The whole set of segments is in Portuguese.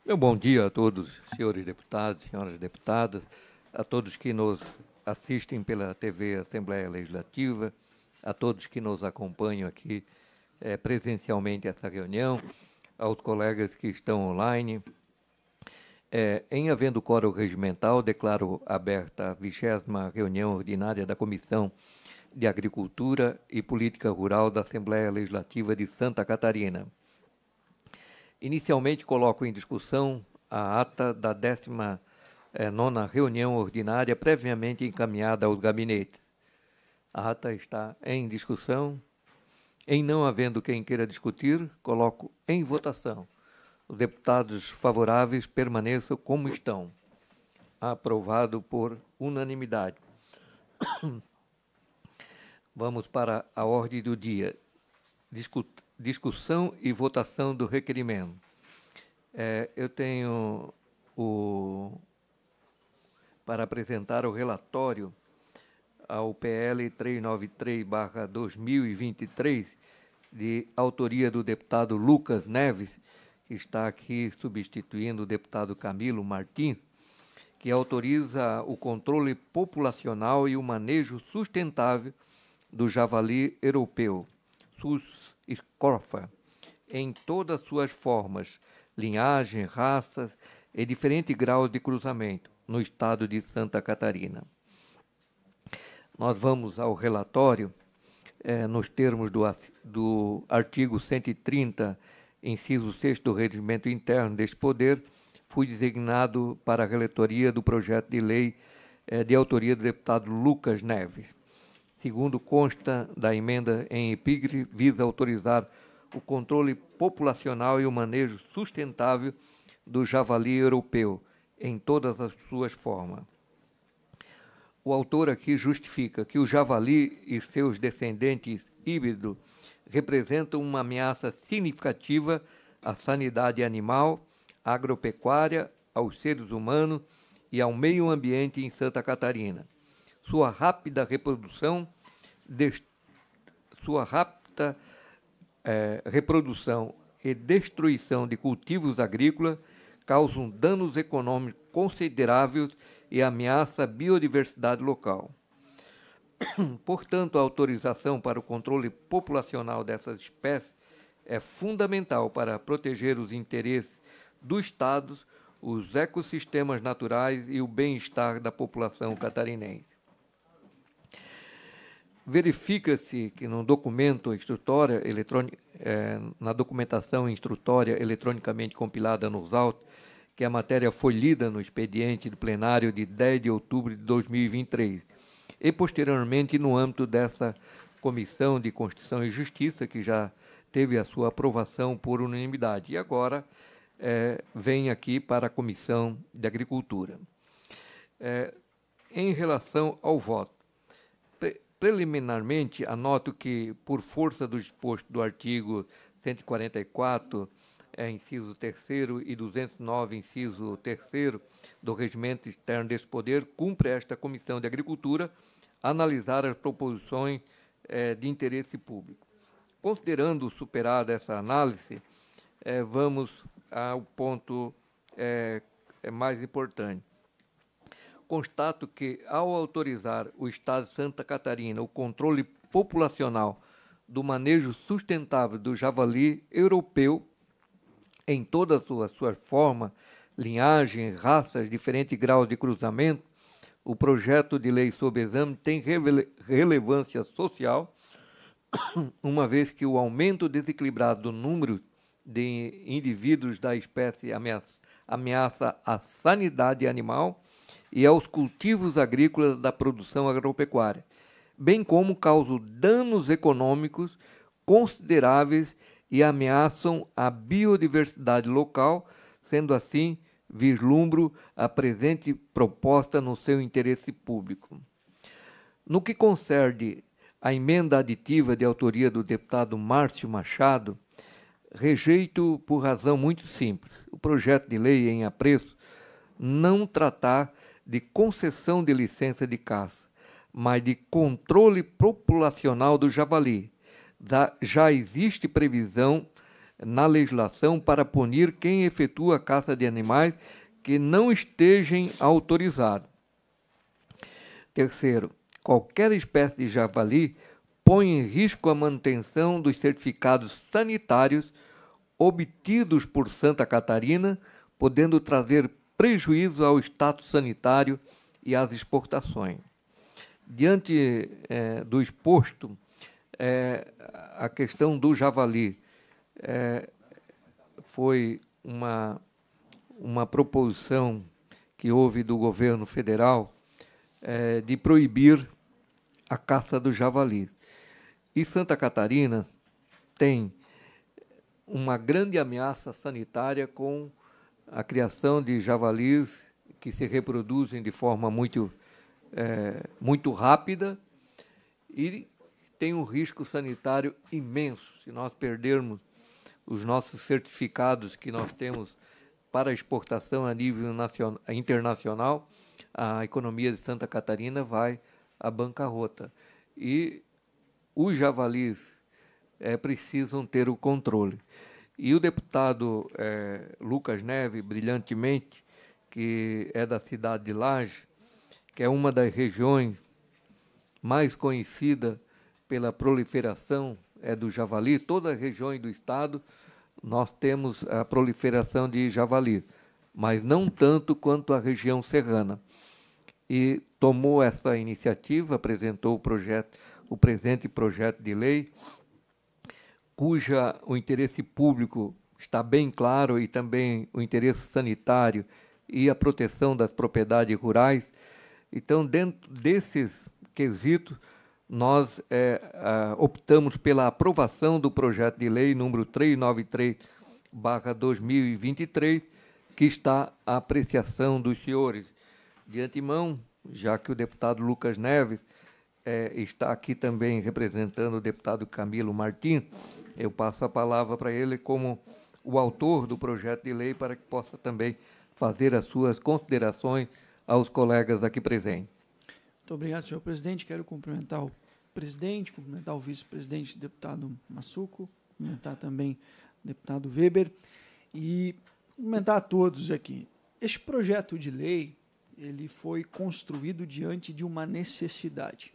Meu bom dia a todos, senhores deputados, senhoras deputadas, a todos que nos assistem pela TV Assembleia Legislativa, a todos que nos acompanham aqui presencialmente essa reunião, aos colegas que estão online. Em havendo quórum regimental, declaro aberta a 20ª reunião ordinária da Comissão de Agricultura e Política Rural da Assembleia Legislativa de Santa Catarina. Inicialmente, coloco em discussão a ata da 19ª reunião ordinária previamente encaminhada aos gabinetes. A ata está em discussão. Em não havendo quem queira discutir, coloco em votação. Os deputados favoráveis permaneçam como estão. Aprovado por unanimidade. Vamos para a ordem do dia. Discussão e votação do requerimento. Eu tenho para apresentar o relatório ao PL 393/2023, de autoria do deputado Lucas Neves, que está aqui substituindo o deputado Camilo Martins, que autoriza o controle populacional e o manejo sustentável do javali europeu, Sus-Scorfa, em todas suas formas, linhagem, raças e diferentes graus de cruzamento, no estado de Santa Catarina. Nós vamos ao relatório, nos termos do artigo 130, inciso 6 do Regimento Interno deste Poder, fui designado para a relatoria do projeto de lei de autoria do deputado Lucas Neves. Segundo consta da emenda em epígrafe, visa autorizar o controle populacional e o manejo sustentável do javali europeu, em todas as suas formas. O autor aqui justifica que o javali e seus descendentes híbridos representam uma ameaça significativa à sanidade animal, à agropecuária, aos seres humanos e ao meio ambiente em Santa Catarina. Sua rápida reprodução e destruição de cultivos agrícolas causam danos econômicos consideráveis e ameaça a biodiversidade local. Portanto, a autorização para o controle populacional dessas espécies é fundamental para proteger os interesses do Estado, os ecossistemas naturais e o bem-estar da população catarinense. Verifica-se que no documento instrutória eletrônica, na documentação instrutória eletronicamente compilada nos autos, que a matéria foi lida no expediente do plenário de 10 de outubro de 2023 e posteriormente no âmbito dessa Comissão de Constituição e Justiça, que já teve a sua aprovação por unanimidade, e agora vem aqui para a Comissão de Agricultura. Em relação ao voto, preliminarmente, anoto que, por força do disposto do artigo 144, inciso 3º, e 209, inciso 3º, do Regimento Interno deste Poder, cumpre esta Comissão de Agricultura analisar as proposições de interesse público. Considerando superada essa análise, vamos ao ponto mais importante. Constato que, ao autorizar o Estado de Santa Catarina o controle populacional do manejo sustentável do javali europeu em todas as suas formas, linhagem, raças, diferentes graus de cruzamento, o projeto de lei sob exame tem relevância social, uma vez que o aumento desequilibrado do número de indivíduos da espécie ameaça a sanidade animal e aos cultivos agrícolas da produção agropecuária, bem como causam danos econômicos consideráveis e ameaçam a biodiversidade local, sendo assim, vislumbro a presente proposta no seu interesse público. No que concerne à emenda aditiva de autoria do deputado Márcio Machado, rejeito por razão muito simples. O projeto de lei em apreço não tratar de concessão de licença de caça, mas de controle populacional do javali. Já existe previsão na legislação para punir quem efetua a caça de animais que não estejam autorizados. Terceiro, qualquer espécie de javali põe em risco a manutenção dos certificados sanitários obtidos por Santa Catarina, podendo trazer prejuízo ao status sanitário e às exportações. Diante do exposto, a questão do javali foi uma proposição que houve do governo federal de proibir a caça do javali. E Santa Catarina tem uma grande ameaça sanitária com a criação de javalis que se reproduzem de forma muito rápida e tem um risco sanitário imenso. Se nós perdermos os nossos certificados que nós temos para exportação a nível internacional, a economia de Santa Catarina vai à bancarrota. E os javalis precisam ter o controle. E o deputado Lucas Neves, brilhantemente, que é da cidade de Lages, que é uma das regiões mais conhecidas pela proliferação do javali, todas as regiões do estado nós temos a proliferação de javali, mas não tanto quanto a região serrana. E tomou essa iniciativa, apresentou o presente projeto de lei, cuja o interesse público está bem claro e também o interesse sanitário e a proteção das propriedades rurais. Então, dentro desses quesitos, nós optamos pela aprovação do projeto de lei número 393/2023, que está à apreciação dos senhores. De antemão, já que o deputado Lucas Neves está aqui também representando o deputado Camilo Martins, eu passo a palavra para ele como o autor do projeto de lei para que possa também fazer as suas considerações aos colegas aqui presentes. Muito obrigado, senhor presidente. Quero cumprimentar o presidente, cumprimentar o vice-presidente, deputado Massuco, cumprimentar também o deputado Weber e cumprimentar a todos aqui. Este projeto de lei ele foi construído diante de uma necessidade.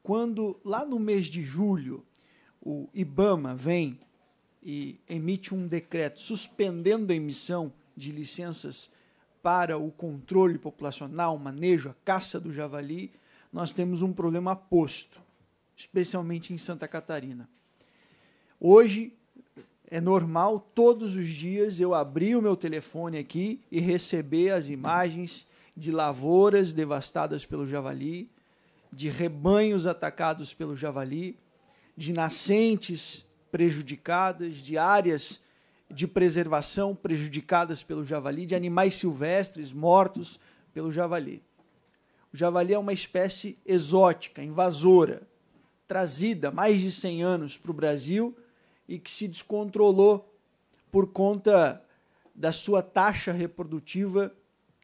Quando, lá no mês de julho, o IBAMA vem e emite um decreto suspendendo a emissão de licenças para o controle populacional, manejo, a caça do javali, nós temos um problema posto, especialmente em Santa Catarina. Hoje, é normal, todos os dias, eu abrir o meu telefone aqui e receber as imagens de lavouras devastadas pelo javali, de rebanhos atacados pelo javali, de nascentes prejudicadas, de áreas de preservação prejudicadas pelo javali, de animais silvestres mortos pelo javali. O javali é uma espécie exótica, invasora, trazida há mais de 100 anos para o Brasil e que se descontrolou por conta da sua taxa reprodutiva,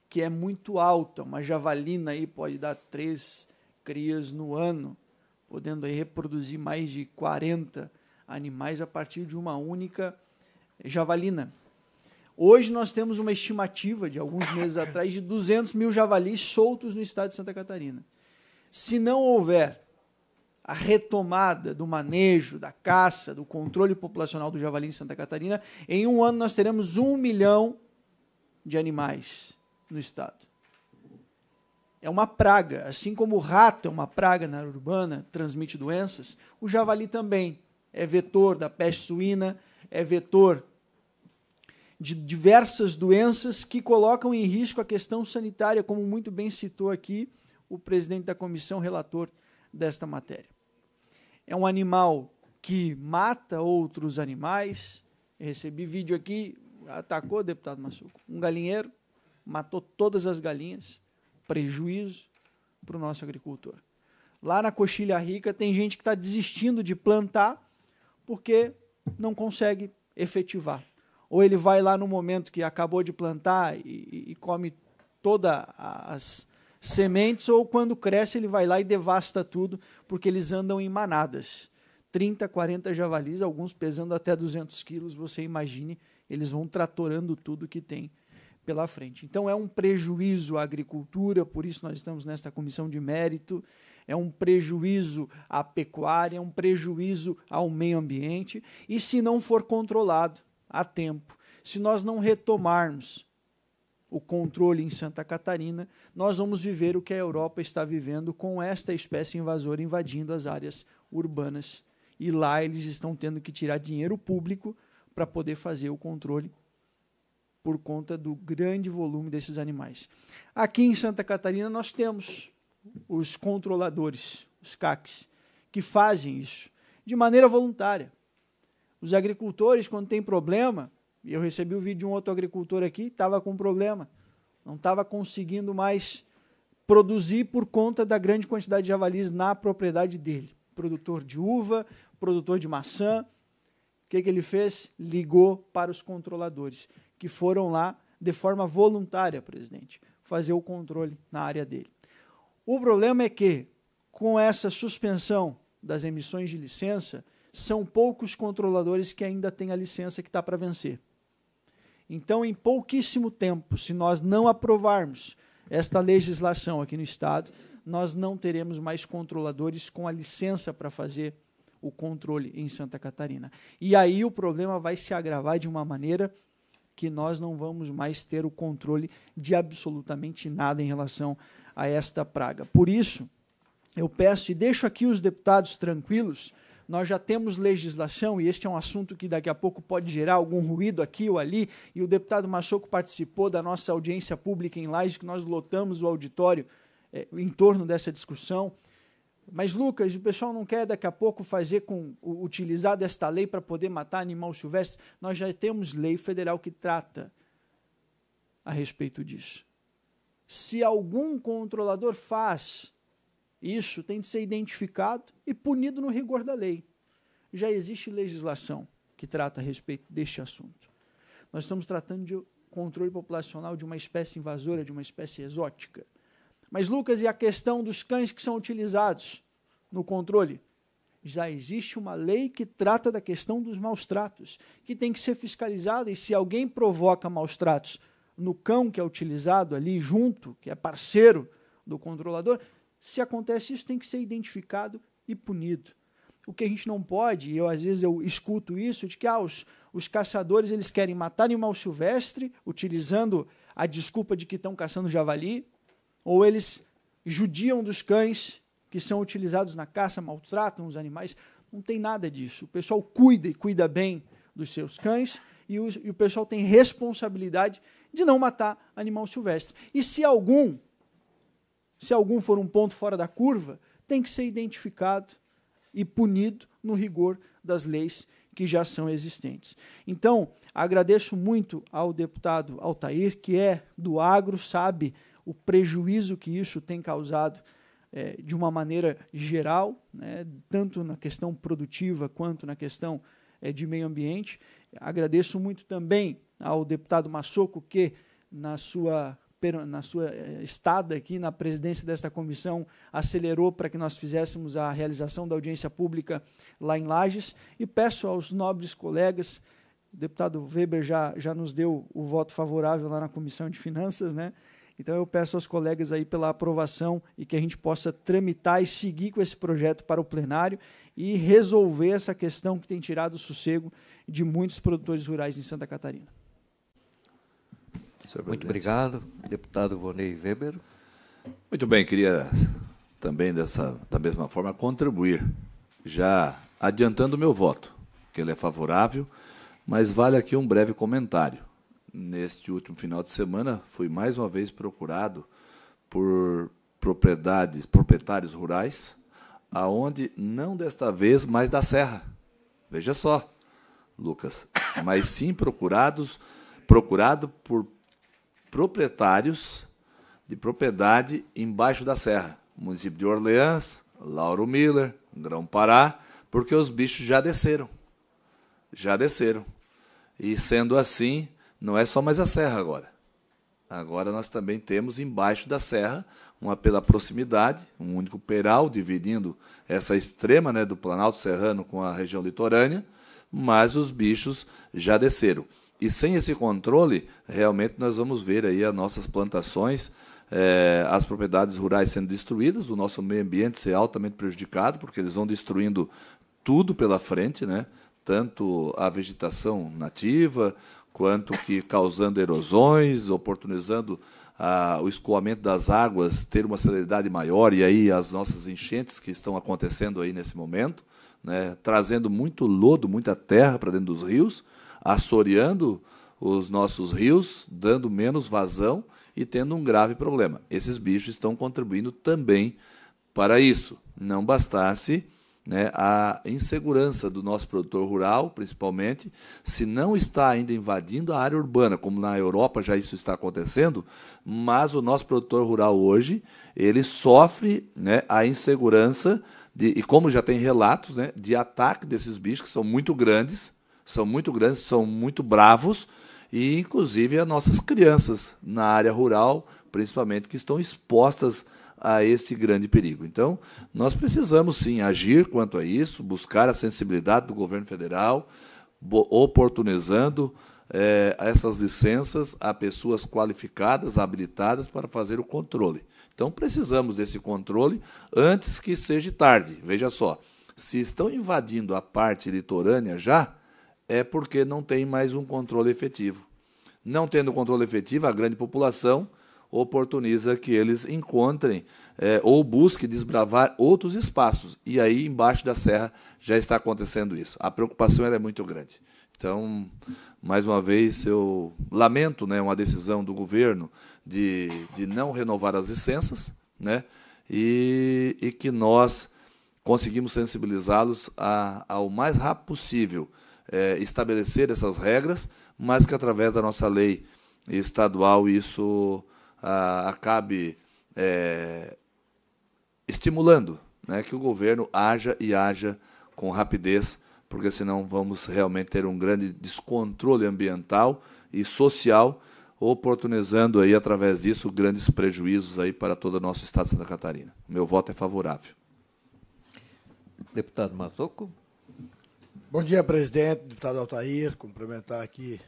que é muito alta. Uma javalina aí pode dar 3 crias no ano, podendo aí reproduzir mais de 40 animais a partir de uma única javalina. Hoje nós temos uma estimativa de alguns meses atrás de 200 mil javalis soltos no estado de Santa Catarina. Se não houver a retomada do manejo, da caça, do controle populacional do javali em Santa Catarina, em um ano nós teremos 1 milhão de animais no estado. É uma praga, assim como o rato é uma praga na área urbana, transmite doenças, o javali também é vetor da peste suína, é vetor de diversas doenças que colocam em risco a questão sanitária, como muito bem citou aqui o presidente da comissão relator desta matéria. É um animal que mata outros animais. Eu recebi vídeo aqui, atacou, deputado Massuco, um galinheiro, matou todas as galinhas, prejuízo para o nosso agricultor. Lá na Coxilha Rica tem gente que está desistindo de plantar porque não consegue efetivar. Ou ele vai lá no momento que acabou de plantar e come todas as sementes, ou quando cresce ele vai lá e devasta tudo, porque eles andam em manadas. 30, 40 javalis, alguns pesando até 200 quilos, você imagine, eles vão tratorando tudo que tem pela frente. Então é um prejuízo à agricultura, por isso nós estamos nesta comissão de mérito, é um prejuízo à pecuária, é um prejuízo ao meio ambiente, e se não for controlado a tempo, se nós não retomarmos o controle em Santa Catarina, nós vamos viver o que a Europa está vivendo com esta espécie invasora invadindo as áreas urbanas. E lá eles estão tendo que tirar dinheiro público para poder fazer o controle por conta do grande volume desses animais. Aqui em Santa Catarina nós temos os controladores, os CACs, que fazem isso de maneira voluntária. Os agricultores, quando tem problema, e eu recebi o vídeo de um outro agricultor aqui, estava com problema, não estava conseguindo mais produzir por conta da grande quantidade de javalis na propriedade dele. Produtor de uva, produtor de maçã. O que ele fez? Ligou para os controladores, que foram lá de forma voluntária, presidente, fazer o controle na área dele. O problema é que, com essa suspensão das emissões de licença, são poucos controladores que ainda têm a licença que está para vencer. Então, em pouquíssimo tempo, se nós não aprovarmos esta legislação aqui no Estado, nós não teremos mais controladores com a licença para fazer o controle em Santa Catarina. E aí o problema vai se agravar de uma maneira que nós não vamos mais ter o controle de absolutamente nada em relação a esta praga. Por isso, eu peço e deixo aqui os deputados tranquilos. Nós já temos legislação, e este é um assunto que daqui a pouco pode gerar algum ruído aqui ou ali, e o deputado Massoco participou da nossa audiência pública em Lages, que nós lotamos o auditório em torno dessa discussão. Mas, Lucas, o pessoal não quer daqui a pouco utilizar desta lei para poder matar animal silvestre. Nós já temos lei federal que trata a respeito disso. Se algum controlador faz isso, tem de ser identificado e punido no rigor da lei. Já existe legislação que trata a respeito deste assunto. Nós estamos tratando de controle populacional de uma espécie invasora, de uma espécie exótica. Mas, Lucas, e a questão dos cães que são utilizados no controle? Já existe uma lei que trata da questão dos maus-tratos, que tem que ser fiscalizada, e se alguém provoca maus-tratos no cão que é utilizado ali junto, que é parceiro do controlador, se acontece isso, tem que ser identificado e punido. O que a gente não pode, e às vezes eu escuto isso, de que os caçadores eles querem matar animal silvestre, utilizando a desculpa de que estão caçando javali, ou eles judiam dos cães que são utilizados na caça, maltratam os animais. Não tem nada disso. O pessoal cuida e cuida bem dos seus cães, e o pessoal tem responsabilidade de não matar animal silvestre. E se algum for um ponto fora da curva, tem que ser identificado e punido no rigor das leis que já são existentes. Então, agradeço muito ao deputado Altair, que é do agro, sabe o prejuízo que isso tem causado de uma maneira geral, né, tanto na questão produtiva quanto na questão de meio ambiente. Agradeço muito também ao deputado Massoco, que na sua estada aqui na presidência desta comissão, acelerou para que nós fizéssemos a realização da audiência pública lá em Lages, e peço aos nobres colegas, o deputado Weber já nos deu o voto favorável lá na Comissão de Finanças, né? Então eu peço aos colegas aí pela aprovação e que a gente possa tramitar e seguir com esse projeto para o plenário e resolver essa questão que tem tirado o sossego de muitos produtores rurais em Santa Catarina. Muito obrigado, deputado Vonei Weber. Muito bem, queria também da mesma forma contribuir, já adiantando o meu voto, que ele é favorável, mas vale aqui um breve comentário. Neste último final de semana, fui mais uma vez procurado por proprietários rurais, aonde não desta vez, mas da Serra. Veja só, Lucas, mas sim procurado por proprietários de propriedade embaixo da serra, município de Orleans, Lauro Miller, Grão-Pará, porque os bichos já desceram. E sendo assim, não é só mais a serra agora. Agora nós também temos embaixo da serra, pela proximidade, um único peral dividindo essa extrema, né, do Planalto Serrano com a região litorânea, mas os bichos já desceram. E sem esse controle, realmente nós vamos ver aí as nossas plantações, as propriedades rurais sendo destruídas, o nosso meio ambiente ser altamente prejudicado, porque eles vão destruindo tudo pela frente, né? Tanto a vegetação nativa, quanto que causando erosões, oportunizando o escoamento das águas ter uma celeridade maior, e aí as nossas enchentes que estão acontecendo aí nesse momento, né, trazendo muito lodo, muita terra para dentro dos rios, assoreando os nossos rios, dando menos vazão e tendo um grave problema. Esses bichos estão contribuindo também para isso. Não bastasse, né, a insegurança do nosso produtor rural, principalmente, se não está ainda invadindo a área urbana, como na Europa já isso está acontecendo, mas o nosso produtor rural hoje, ele sofre, né, a insegurança, e como já tem relatos, né, de ataque desses bichos, que são muito grandes, são muito bravos, e inclusive as nossas crianças na área rural, principalmente, que estão expostas a esse grande perigo. Então, nós precisamos sim agir quanto a isso, buscar a sensibilidade do governo federal, oportunizando essas licenças a pessoas qualificadas, habilitadas para fazer o controle. Então, precisamos desse controle antes que seja tarde. Veja só, se estão invadindo a parte litorânea já, é porque não tem mais um controle efetivo. Não tendo controle efetivo, a grande população oportuniza que eles encontrem ou busquem desbravar outros espaços. E aí, embaixo da serra, já está acontecendo isso. A preocupação é muito grande. Então, mais uma vez, eu lamento, né, uma decisão do governo de não renovar as licenças, né, e que nós conseguimos sensibilizá-los ao mais rápido possível, estabelecer essas regras, mas que através da nossa lei estadual isso acabe estimulando, né, que o governo haja com rapidez, porque senão vamos realmente ter um grande descontrole ambiental e social, oportunizando aí através disso grandes prejuízos aí para todo o nosso estado de Santa Catarina. Meu voto é favorável. Deputado Massoco. Bom dia, presidente, deputado Altair, cumprimentar aqui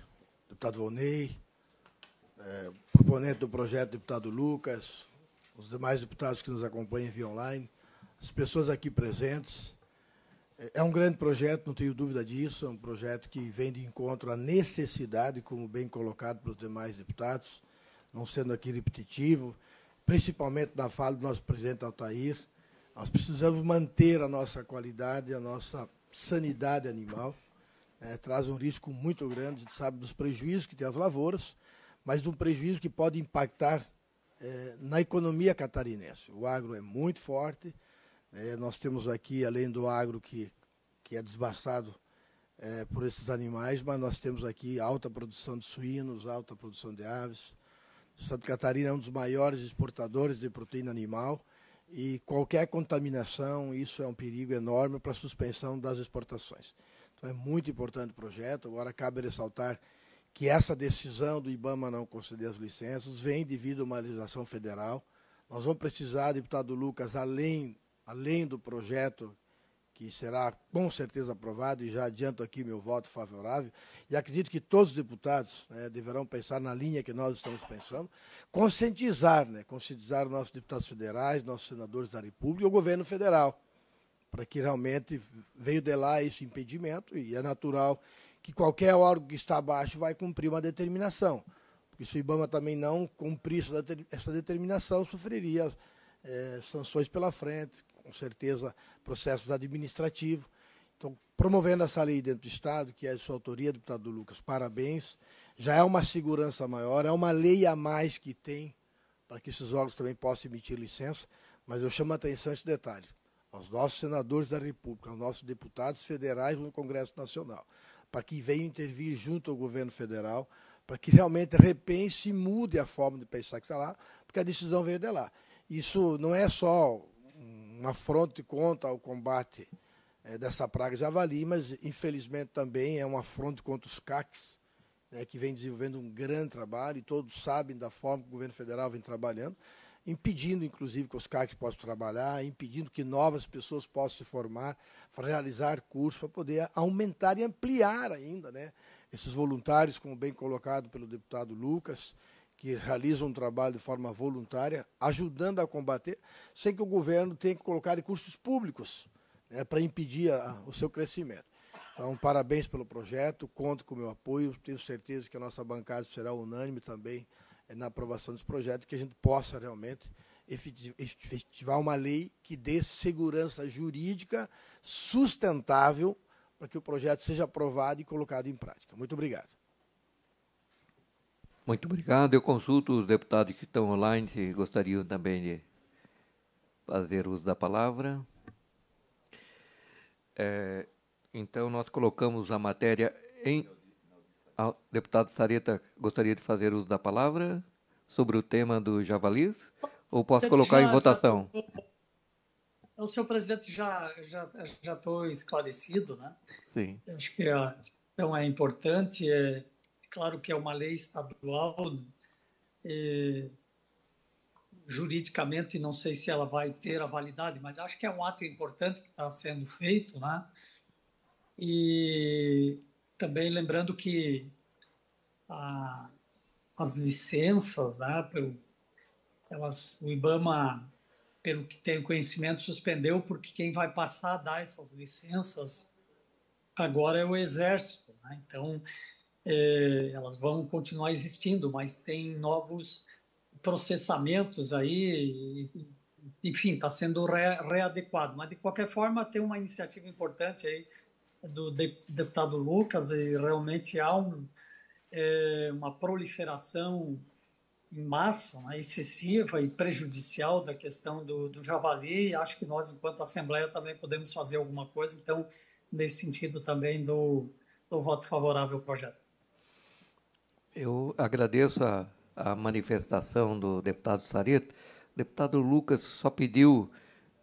o deputado Volney, proponente do projeto, deputado Lucas, os demais deputados que nos acompanham via online, as pessoas aqui presentes. É um grande projeto, não tenho dúvida disso, é um projeto que vem de encontro à necessidade, como bem colocado pelos demais deputados, não sendo aqui repetitivo, principalmente na fala do nosso presidente Altair. Nós precisamos manter a nossa qualidade, a nossa sanidade animal. Traz um risco muito grande, a gente sabe dos prejuízos que tem as lavouras, mas de um prejuízo que pode impactar na economia catarinense. O agro é muito forte, nós temos aqui, além do agro que é desbastado por esses animais, mas nós temos aqui alta produção de suínos, alta produção de aves. Santa Catarina é um dos maiores exportadores de proteína animal e qualquer contaminação, isso é um perigo enorme para a suspensão das exportações. Então é muito importante o projeto. Agora cabe ressaltar que essa decisão do IBAMA não conceder as licenças vem devido a uma legislação federal. Nós vamos precisar, deputado Lucas, além do projeto, que será com certeza aprovado, e já adianto aqui meu voto favorável, e acredito que todos os deputados deverão pensar na linha que nós estamos pensando, conscientizar os nossos deputados federais, nossos senadores da República e o governo federal, para que realmente veio de lá esse impedimento, e é natural que qualquer órgão que está abaixo vai cumprir uma determinação, porque se o IBAMA também não cumprisse essa determinação, sofreria sanções pela frente, com certeza processos administrativos. Então, promovendo essa lei dentro do Estado, que é de sua autoria, deputado Lucas, parabéns. Já é uma segurança maior, é uma lei a mais que tem para que esses órgãos também possam emitir licença, mas eu chamo a atenção a esse detalhe, aos nossos senadores da República, aos nossos deputados federais no Congresso Nacional, para que venham intervir junto ao governo federal, para que realmente repense e mude a forma de pensar que está lá, porque a decisão veio de lá. Isso não é só um afronte contra o combate dessa praga javali, mas, infelizmente, também é um afronte contra os CACs, né, que vem desenvolvendo um grande trabalho, e todos sabem da forma que o governo federal vem trabalhando, impedindo, inclusive, que os CACs possam trabalhar, impedindo que novas pessoas possam se formar, realizar cursos para poder aumentar e ampliar ainda, né, esses voluntários, como bem colocado pelo deputado Lucas, que realizam um trabalho de forma voluntária, ajudando a combater, sem que o governo tenha que colocar recursos públicos, né, para impedir o seu crescimento. Então, parabéns pelo projeto, conto com o meu apoio, tenho certeza que a nossa bancada será unânime também na aprovação desse projeto, que a gente possa realmente efetivar uma lei que dê segurança jurídica sustentável para que o projeto seja aprovado e colocado em prática. Muito obrigado. Muito obrigado. Eu consulto os deputados que estão online se gostariam também de fazer uso da palavra. Então, nós colocamos a matéria em... O deputado Sareta gostaria de fazer uso da palavra sobre o tema do javalis? Ou posso colocar em votação? O senhor presidente, já estou esclarecido, né? Sim. Eu acho que a questão é importante. É claro que é uma lei estadual. Juridicamente, não sei se ela vai ter a validade, mas acho que é um ato importante que está sendo feito, né? E também lembrando que as licenças, né, o IBAMA, pelo que tenho conhecimento, suspendeu, porque quem vai passar a dar essas licenças agora é o Exército, né? Então, elas vão continuar existindo, mas tem novos processamentos aí, enfim, está sendo readequado. Mas, de qualquer forma, tem uma iniciativa importante aí do deputado Lucas, e realmente há uma proliferação em massa, né, excessiva e prejudicial da questão do javali, e acho que nós, enquanto Assembleia, também podemos fazer alguma coisa. Então, nesse sentido também do voto favorável ao projeto. Eu agradeço a manifestação do deputado Sareta. O deputado Lucas só pediu,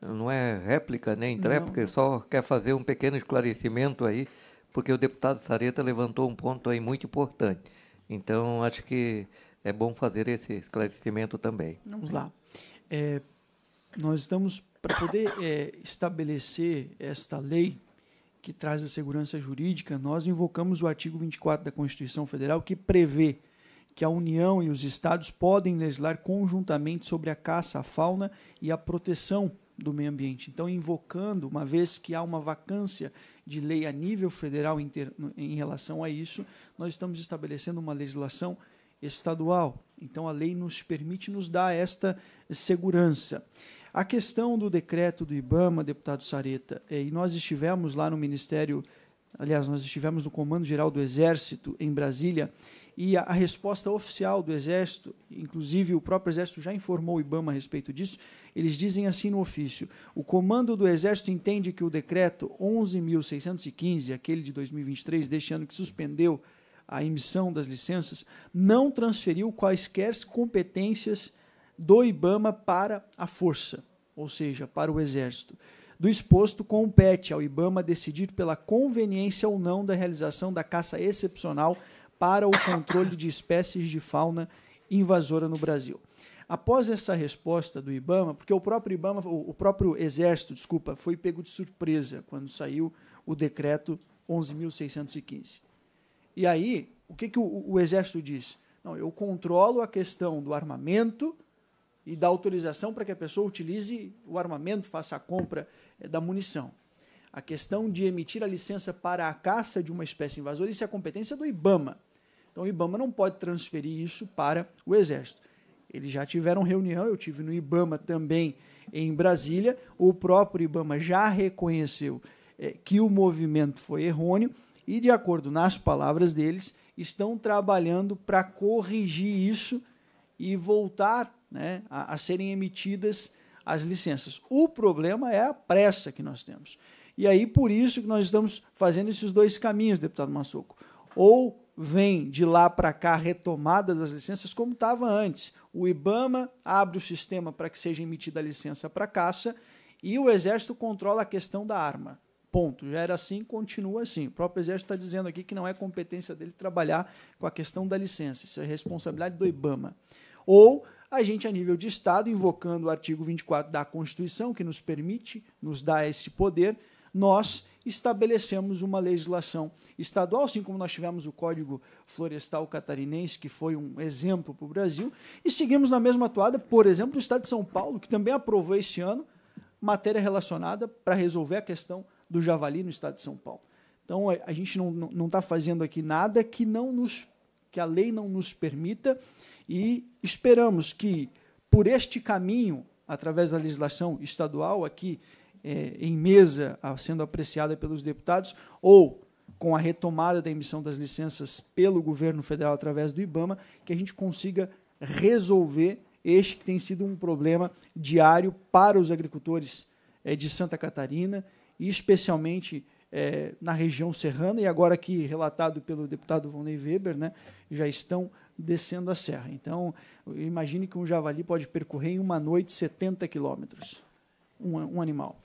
não é réplica nem tréplica, ele só quer fazer um pequeno esclarecimento aí, porque o deputado Sareta levantou um ponto aí muito importante. Então, acho que é bom fazer esse esclarecimento também. Vamos lá. Nós estamos, para poder estabelecer esta lei que traz a segurança jurídica, nós invocamos o artigo 24 da Constituição Federal, que prevê que a União e os Estados podem legislar conjuntamente sobre a caça à fauna e a proteção do meio ambiente. Então, invocando, uma vez que há uma vacância de lei a nível federal em relação a isso, nós estamos estabelecendo uma legislação estadual. Então, a lei nos permite nos dar esta segurança. A questão do decreto do IBAMA, deputado Sareta, e nós estivemos lá no Ministério, aliás, nós estivemos no Comando Geral do Exército, em Brasília, e a resposta oficial do Exército, inclusive o próprio Exército já informou o IBAMA a respeito disso, eles dizem assim no ofício: o Comando do Exército entende que o decreto 11.615, aquele de 2023, deste ano que suspendeu a emissão das licenças, não transferiu quaisquer competências do IBAMA para a Força, ou seja, para o Exército. Do exposto, compete ao IBAMA decidir pela conveniência ou não da realização da caça excepcional para o controle de espécies de fauna invasora no Brasil. Após essa resposta do IBAMA, porque o próprio Exército, foi pego de surpresa quando saiu o decreto 11.615. E aí, o que o Exército diz? Não, eu controlo a questão do armamento e da autorização para que a pessoa utilize o armamento, faça a compra da munição. A questão de emitir a licença para a caça de uma espécie invasora, isso é a competência do IBAMA. Então, o IBAMA não pode transferir isso para o Exército. Eles já tiveram reunião, eu tive no IBAMA também em Brasília, o próprio IBAMA já reconheceu que o movimento foi errôneo e, de acordo nas palavras deles, estão trabalhando para corrigir isso e voltar, né, a serem emitidas as licenças. O problema é a pressa que nós temos. E aí, por isso que nós estamos fazendo esses dois caminhos, deputado Massuco. Ou vem de lá para cá a retomada das licenças como estava antes. O IBAMA abre o sistema para que seja emitida a licença para caça e o Exército controla a questão da arma. Ponto. Já era assim, continua assim. O próprio Exército está dizendo aqui que não é competência dele trabalhar com a questão da licença. Isso é responsabilidade do IBAMA. Ou a gente, a nível de Estado, invocando o artigo 24 da Constituição, que nos permite, nos dá esse poder, nós estabelecemos uma legislação estadual, assim como nós tivemos o Código Florestal Catarinense, que foi um exemplo para o Brasil, e seguimos na mesma toada, por exemplo, do Estado de São Paulo, que também aprovou esse ano matéria relacionada para resolver a questão do javali no Estado de São Paulo. Então, a gente não está fazendo aqui nada que a lei não nos permita, e esperamos que, por este caminho, através da legislação estadual, aqui em mesa, sendo apreciada pelos deputados, ou com a retomada da emissão das licenças pelo governo federal através do IBAMA, que a gente consiga resolver este que tem sido um problema diário para os agricultores de Santa Catarina, e especialmente na região serrana, e agora aqui relatado pelo deputado Volney Weber, né, já estão descendo a serra. Então, imagine que um javali pode percorrer em uma noite 70 quilômetros, um animal.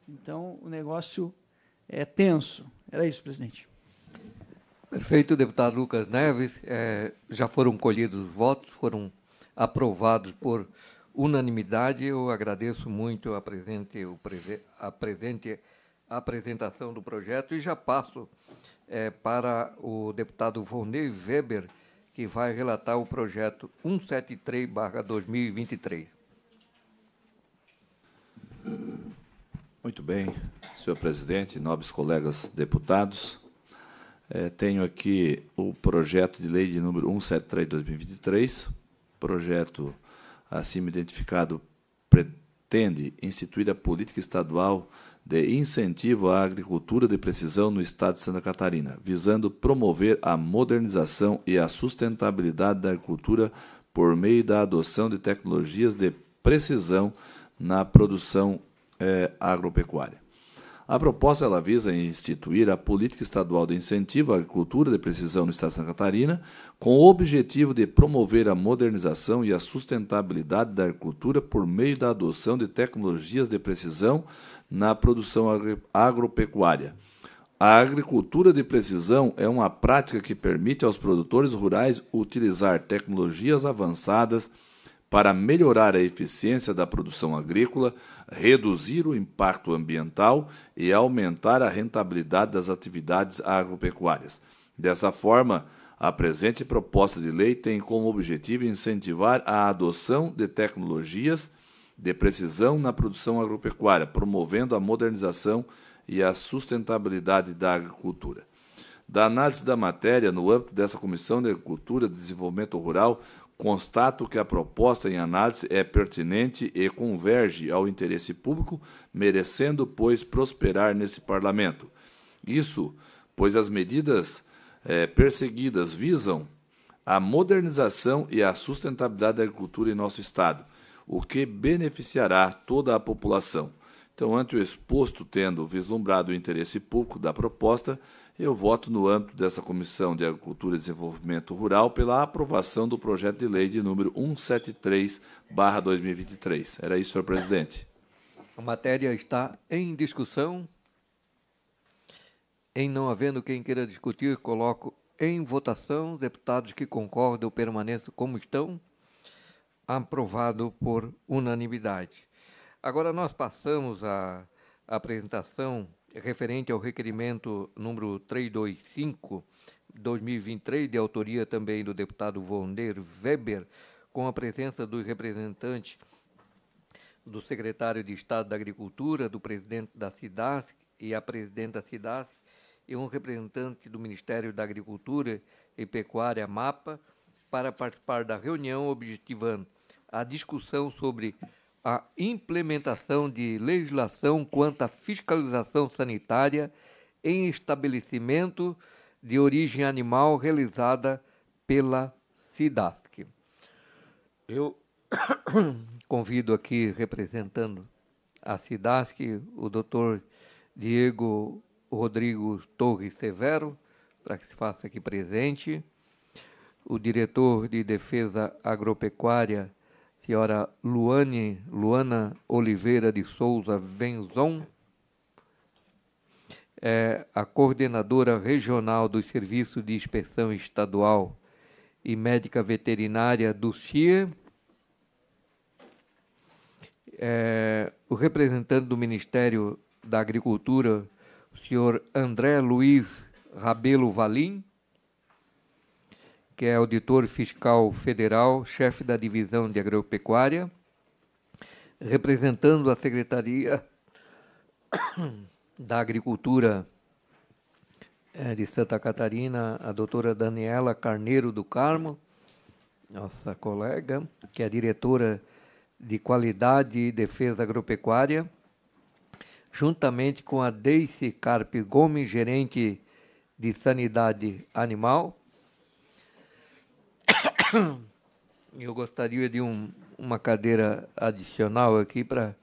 Então, o negócio é tenso. Era isso, presidente. Perfeito, deputado Lucas Neves. Já foram colhidos os votos, foram aprovados por unanimidade. Eu agradeço muito a presente apresentação do projeto e já passo para o deputado Volney Weber, que vai relatar o projeto 173/2023. Muito bem, senhor presidente, nobres colegas deputados. Tenho aqui o projeto de lei de número 173/2023. Projeto acima identificado pretende instituir a política estadual de incentivo à agricultura de precisão no Estado de Santa Catarina, visando promover a modernização e a sustentabilidade da agricultura por meio da adoção de tecnologias de precisão na produção agropecuária. A proposta ela visa instituir a política estadual de incentivo à agricultura de precisão no Estado de Santa Catarina, com o objetivo de promover a modernização e a sustentabilidade da agricultura por meio da adoção de tecnologias de precisão na produção agropecuária. A agricultura de precisão é uma prática que permite aos produtores rurais utilizar tecnologias avançadas para melhorar a eficiência da produção agrícola, reduzir o impacto ambiental e aumentar a rentabilidade das atividades agropecuárias. Dessa forma, a presente proposta de lei tem como objetivo incentivar a adoção de tecnologias de precisão na produção agropecuária, promovendo a modernização e a sustentabilidade da agricultura. Da análise da matéria, no âmbito dessa Comissão de Agricultura e Desenvolvimento Rural, constato que a proposta em análise é pertinente e converge ao interesse público, merecendo, pois, prosperar nesse Parlamento. Isso, pois as medidas perseguidas visam a modernização e a sustentabilidade da agricultura em nosso Estado, o que beneficiará toda a população. Então, ante o exposto, tendo vislumbrado o interesse público da proposta, eu voto no âmbito dessa Comissão de Agricultura e Desenvolvimento Rural pela aprovação do projeto de lei de número 173/2023. Era isso, senhor presidente. A matéria está em discussão. Em não havendo quem queira discutir, coloco em votação. Deputados que concordam permaneçam como estão. Aprovado por unanimidade. Agora nós passamos à apresentação referente ao requerimento número 325/2023, de autoria também do deputado Volney Weber, com a presença dos representantes do secretário de Estado da Agricultura, do presidente da SIDASC e a presidente da SIDASC, e um representante do Ministério da Agricultura e Pecuária, MAPA, para participar da reunião, objetivando a discussão sobre a implementação de legislação quanto à fiscalização sanitária em estabelecimento de origem animal realizada pela SIDASC. Eu convido aqui, representando a SIDASC, o doutor Diego Rodrigo Torres Severo, para que se faça aqui presente, o diretor de Defesa Agropecuária, senhora Luana Oliveira de Souza Venzon, é a coordenadora regional dos serviços de inspeção estadual e médica veterinária do CIE, o representante do Ministério da Agricultura, o senhor André Luiz Rabelo Valim, que é auditor fiscal federal, chefe da divisão de agropecuária, representando a Secretaria da Agricultura de Santa Catarina, a doutora Daniela Carneiro do Carmo, nossa colega, que é diretora de Qualidade e Defesa Agropecuária, juntamente com a Deice Carpe Gomes, gerente de Sanidade Animal. Eu gostaria de uma cadeira adicional aqui para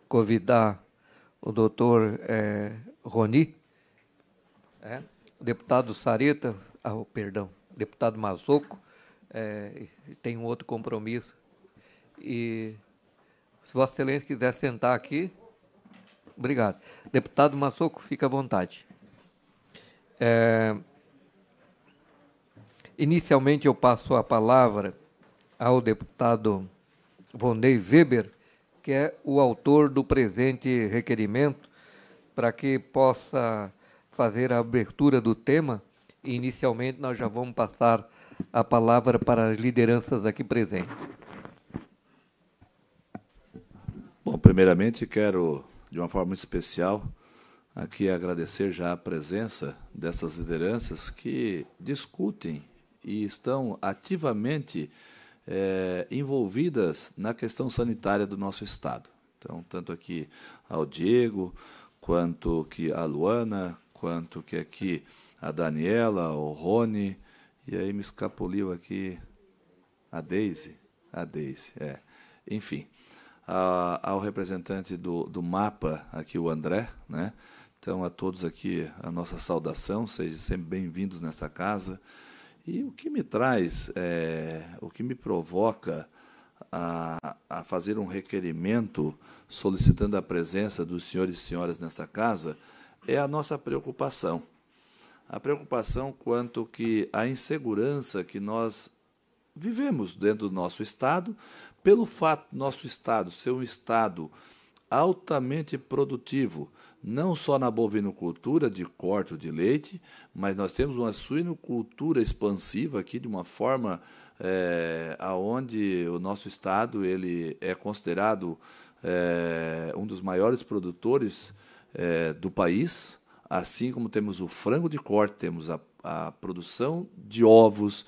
convidar o doutor Roni, o deputado Sareta, deputado Mazzoco, tem um outro compromisso. E se Vossa Excelência quiser sentar aqui, obrigado. Deputado Mazzoco, fica à vontade. Inicialmente eu passo a palavra ao deputado Vonei Weber, que é o autor do presente requerimento, para que possa fazer a abertura do tema. E inicialmente nós já vamos passar a palavra para as lideranças aqui presentes. Bom, primeiramente quero, de uma forma muito especial, aqui agradecer já a presença dessas lideranças que discutem e estão ativamente envolvidas na questão sanitária do nosso Estado. Então, tanto aqui ao Diego, quanto que a Luana, quanto que aqui a Daniela, o Rony, e aí me escapuliu aqui a Deise, enfim, ao representante do MAPA, aqui o André, né? Então, a todos aqui a nossa saudação, sejam sempre bem-vindos nessa casa. E o que me traz, o que me provoca a fazer um requerimento solicitando a presença dos senhores e senhoras nesta casa é a nossa preocupação. A preocupação quanto que a insegurança que nós vivemos dentro do nosso Estado, pelo fato do nosso Estado ser um Estado altamente produtivo, não só na bovinocultura de corte ou de leite, mas nós temos uma suinocultura expansiva aqui de uma forma aonde o nosso estado ele é considerado um dos maiores produtores do país, assim como temos o frango de corte, temos a produção de ovos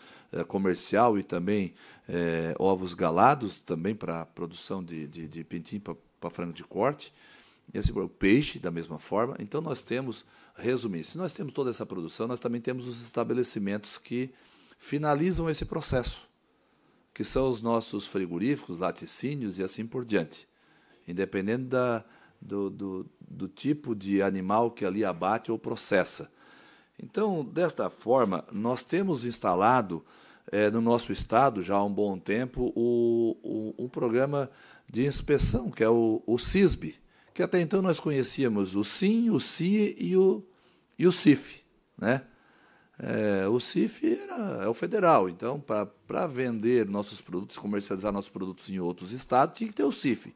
comercial e também ovos galados também para a produção de pintinho para frango de corte. E assim, o peixe, da mesma forma. Então, nós temos, resumindo, se nós temos toda essa produção, nós também temos os estabelecimentos que finalizam esse processo, que são os nossos frigoríficos, laticínios e assim por diante, independente do tipo de animal que ali abate ou processa. Então, desta forma, nós temos instalado no nosso estado, já há um bom tempo, um programa de inspeção, que é o CISB, que até então nós conhecíamos o SIM, o CIE e o CIF, né? O CIF é o federal, então, para vender nossos produtos, comercializar nossos produtos em outros estados, tinha que ter o CIF.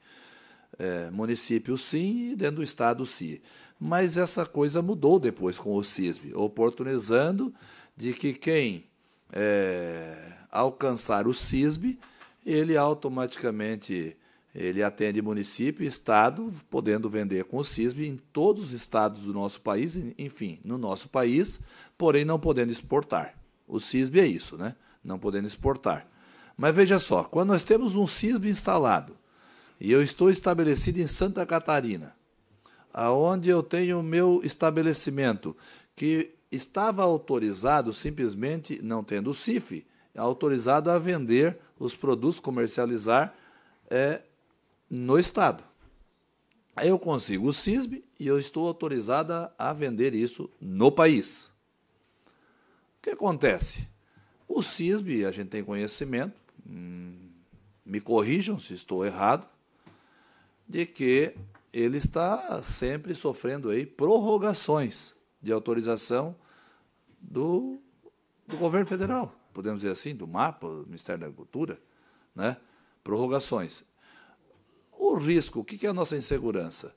Município, o SIM, e dentro do estado, o CIE. Mas essa coisa mudou depois com o CISB, oportunizando de que quem alcançar o CISB, ele automaticamente ele atende município e estado, podendo vender com o CISB em todos os estados do nosso país, enfim, no nosso país, porém não podendo exportar. O CISB é isso, né? Não podendo exportar. Mas veja só, quando nós temos um CISB instalado, e eu estou estabelecido em Santa Catarina, aonde eu tenho o meu estabelecimento, que estava autorizado, simplesmente, não tendo o CIF, autorizado a vender os produtos, comercializar no estado. Aí eu consigo o CISB e eu estou autorizado a vender isso no país. O que acontece? O CISB, a gente tem conhecimento, me corrijam se estou errado, de que ele está sempre sofrendo aí prorrogações. de autorização do governo federal, podemos dizer assim, do MAPA, do Ministério da Agricultura, né? Prorrogações. O risco, o que é a nossa insegurança?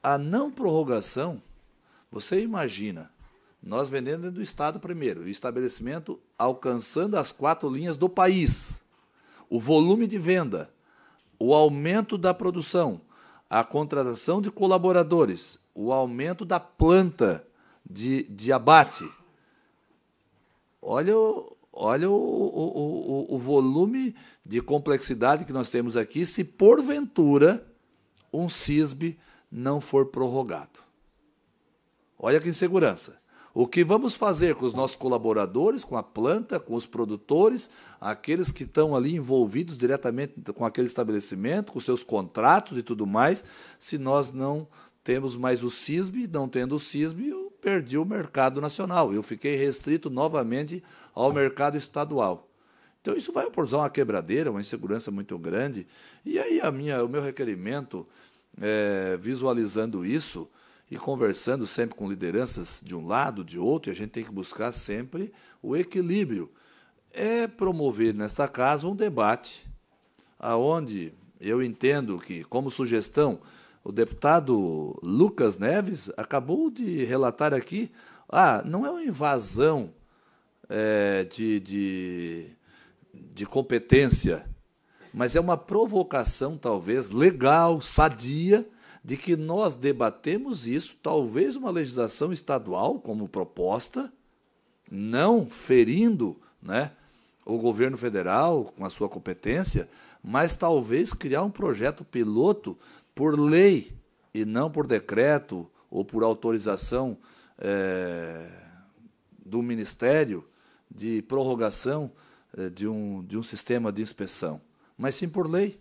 A não prorrogação, você imagina, nós vendendo dentro do Estado primeiro, o estabelecimento alcançando as 4 linhas do país, o volume de venda, o aumento da produção, a contratação de colaboradores, o aumento da planta de abate. Olha o volume de complexidade que nós temos aqui se, porventura, um CISB não for prorrogado. Olha que insegurança. O que vamos fazer com os nossos colaboradores, com a planta, com os produtores, aqueles que estão ali envolvidos diretamente com aquele estabelecimento, com seus contratos e tudo mais, se nós não temos mais o CISB? Não tendo o CISB, eu perdi o mercado nacional. Eu fiquei restrito novamente ao mercado estadual. Então, isso vai causar uma quebradeira, uma insegurança muito grande. E aí o meu requerimento, visualizando isso, e conversando sempre com lideranças de um lado, de outro, e a gente tem que buscar sempre o equilíbrio. É promover, nesta casa, um debate aonde eu entendo que, como sugestão, o deputado Lucas Neves acabou de relatar aqui, não é uma invasão de competência, mas é uma provocação, talvez, legal, sadia, de que nós debatemos isso, talvez uma legislação estadual como proposta, não ferindo, né, o governo federal com a sua competência, mas talvez criar um projeto piloto por lei e não por decreto ou por autorização do Ministério de prorrogação de um sistema de inspeção, mas sim por lei.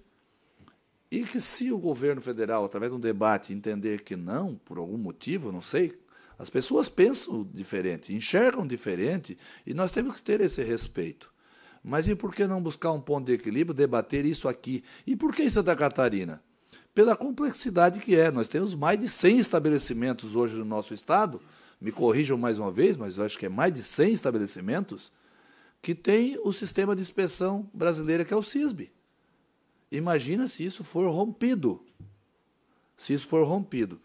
E que se o governo federal, através de um debate, entender que não, por algum motivo, não sei, as pessoas pensam diferente, enxergam diferente, e nós temos que ter esse respeito. Mas e por que não buscar um ponto de equilíbrio, debater isso aqui? E por que em Santa Catarina? Pela complexidade que é. Nós temos mais de 100 estabelecimentos hoje no nosso estado, me corrijam mais uma vez, mas eu acho que é mais de 100 estabelecimentos, que tem o sistema de inspeção brasileira, que é o CISB. Imagina se isso for rompido. Se isso for rompido.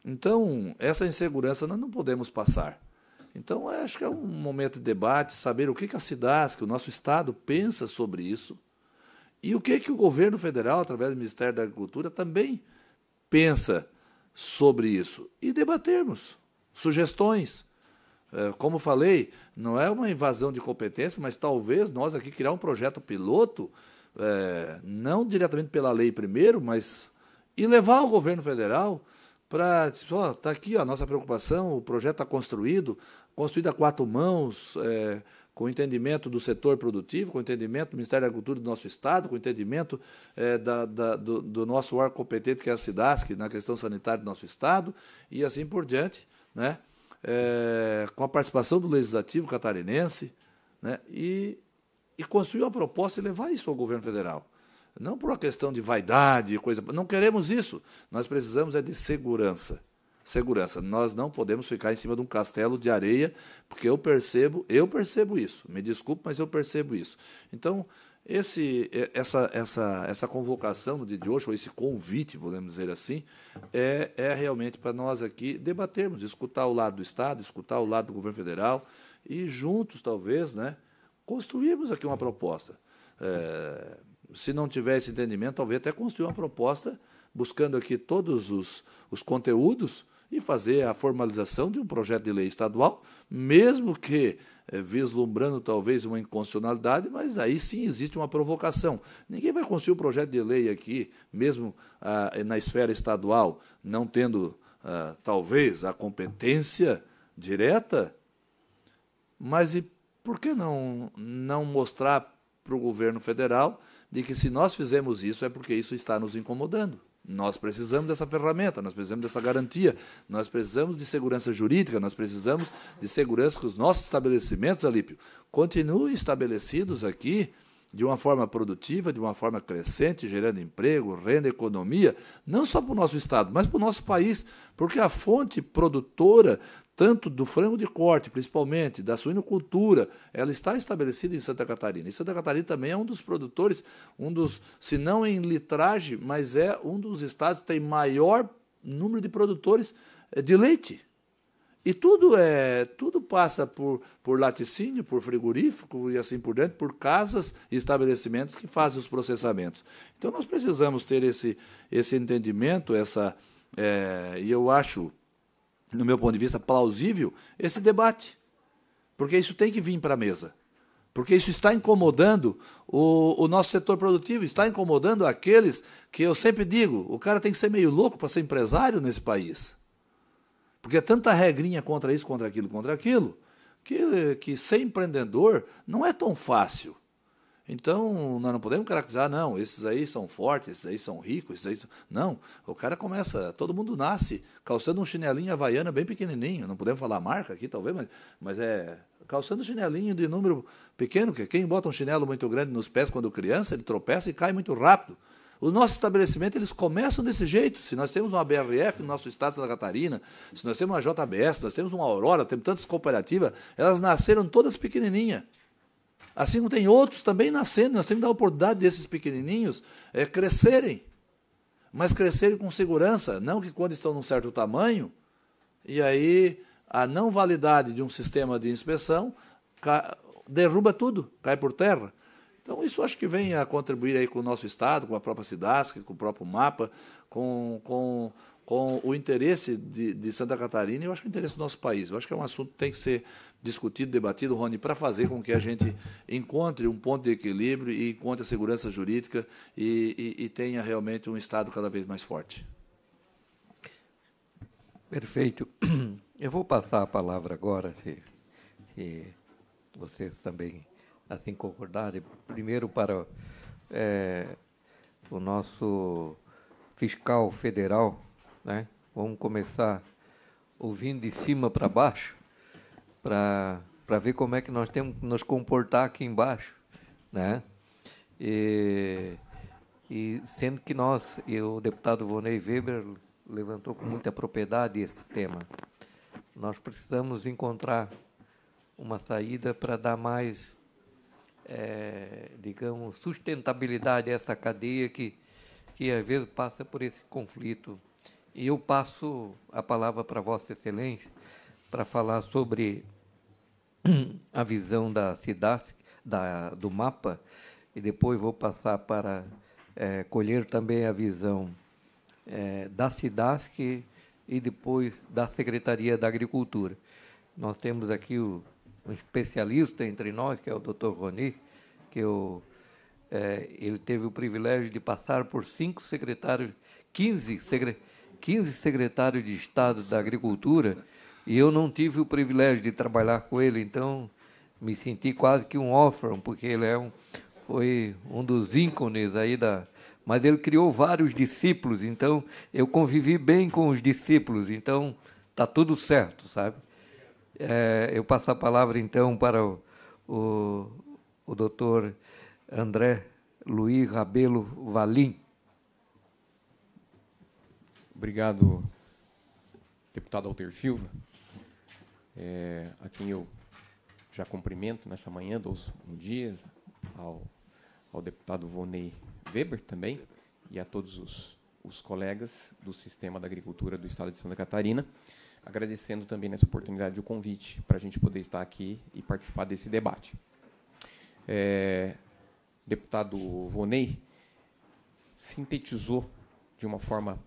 Então, essa insegurança nós não podemos passar. Então, acho que é um momento de debate, saber o que a SIDASC, o nosso Estado, pensa sobre isso e o que o governo federal, através do Ministério da Agricultura, também pensa sobre isso. E debatermos sugestões. Como falei, não é uma invasão de competência, mas talvez nós aqui criar um projeto piloto, não diretamente pela lei primeiro, mas e levar ao governo federal para dizer, está aqui a nossa preocupação, o projeto está construído a 4 mãos, com entendimento do setor produtivo, com entendimento do Ministério da Agricultura do nosso Estado, com entendimento do nosso órgão competente, que é a SIDASC, na questão sanitária do nosso Estado, e assim por diante, né? Com a participação do Legislativo catarinense, né? E construir uma proposta e levar isso ao governo federal. Não por uma questão de vaidade, coisa. Não queremos isso. Nós precisamos de segurança. Segurança. Nós não podemos ficar em cima de um castelo de areia, porque eu percebo isso. Me desculpe, mas eu percebo isso. Então, essa convocação no dia de hoje, ou esse convite, podemos dizer assim, é realmente para nós aqui debatermos, escutar o lado do Estado, escutar o lado do governo federal e juntos, talvez, né, construirmos aqui uma proposta. Se não tiver esse entendimento, talvez até construir uma proposta buscando aqui todos os conteúdos e fazer a formalização de um projeto de lei estadual, mesmo que vislumbrando talvez uma inconstitucionalidade, mas aí sim existe uma provocação. Ninguém vai construir um projeto de lei aqui, mesmo na esfera estadual, não tendo talvez a competência direta, mas e por que não mostrar para o governo federal de que se nós fizermos isso é porque isso está nos incomodando? Nós precisamos dessa ferramenta, nós precisamos dessa garantia, nós precisamos de segurança jurídica, nós precisamos de segurança que os nossos estabelecimentos, Alípio, continuem estabelecidos aqui de uma forma produtiva, de uma forma crescente, gerando emprego, renda, economia, não só para o nosso Estado, mas para o nosso país, porque a fonte produtora tanto do frango de corte, principalmente, da suinocultura, ela está estabelecida em Santa Catarina. E Santa Catarina também é um dos produtores, se não em litragem, mas é um dos estados que tem maior número de produtores de leite. E tudo passa por laticínio, por frigorífico e assim por diante, por casas e estabelecimentos que fazem os processamentos. Então, nós precisamos ter esse entendimento, e eu acho, no meu ponto de vista, plausível esse debate. Porque isso tem que vir para a mesa. Porque isso está incomodando o nosso setor produtivo, está incomodando aqueles que eu sempre digo, o cara tem que ser meio louco para ser empresário nesse país. Porque é tanta regrinha contra isso, contra aquilo, que ser empreendedor não é tão fácil. Então, nós não podemos caracterizar, não, esses aí são fortes, esses aí são ricos, esses aí... Não, o cara começa, todo mundo nasce calçando um chinelinho havaiana bem pequenininho, não podemos falar marca aqui talvez, mas é calçando um chinelinho de número pequeno, que quem bota um chinelo muito grande nos pés quando criança, ele tropeça e cai muito rápido. Os nossos estabelecimentos, eles começam desse jeito. Se nós temos uma BRF no nosso estado de Santa Catarina, se nós temos uma JBS, nós temos uma Aurora, temos tantas cooperativas, elas nasceram todas pequenininhas. Assim como tem outros também nascendo, nós temos que dar a oportunidade desses pequenininhos crescerem. Mas crescerem com segurança, não que quando estão num certo tamanho, e aí a não validade de um sistema de inspeção derruba tudo, cai por terra. Então, isso acho que vem a contribuir aí com o nosso Estado, com a própria SIDASC, com o próprio MAPA, com o interesse de Santa Catarina e eu acho que o interesse do nosso país. Eu acho que é um assunto que tem que ser discutido, debatido, Rony, para fazer com que a gente encontre um ponto de equilíbrio e encontre a segurança jurídica e tenha realmente um Estado cada vez mais forte. Perfeito. Eu vou passar a palavra agora, se vocês também assim concordarem, primeiro para o nosso fiscal federal, né? Vamos começar ouvindo de cima para baixo, para ver como é que nós temos que nos comportar aqui embaixo, né? E sendo que o deputado Vonei Weber levantou com muita propriedade esse tema, nós precisamos encontrar uma saída para dar mais digamos, sustentabilidade a essa cadeia que às vezes passa por esse conflito. E eu passo a palavra para Vossa Excelência para falar sobre a visão da SIDASC, do MAPA, e depois vou passar para colher também a visão da SIDASC e depois da Secretaria da Agricultura. Nós temos aqui um especialista entre nós, que é o Dr. Rony, que ele teve o privilégio de passar por 15 secretários de Estado da Agricultura, e eu não tive o privilégio de trabalhar com ele, então me senti quase que um órfão, porque ele foi um dos ícones aí mas ele criou vários discípulos, então eu convivi bem com os discípulos, então está tudo certo, sabe? Eu passo a palavra, então, para o doutor André Luiz Rabelo Valim. Obrigado, deputado Alter Silva, a quem eu já cumprimento nessa manhã, dou os bons dias, ao deputado Vonei Weber também, e a todos os colegas do Sistema da Agricultura do Estado de Santa Catarina, agradecendo também nessa oportunidade o convite para a gente poder estar aqui e participar desse debate. Deputado Vonei sintetizou de uma forma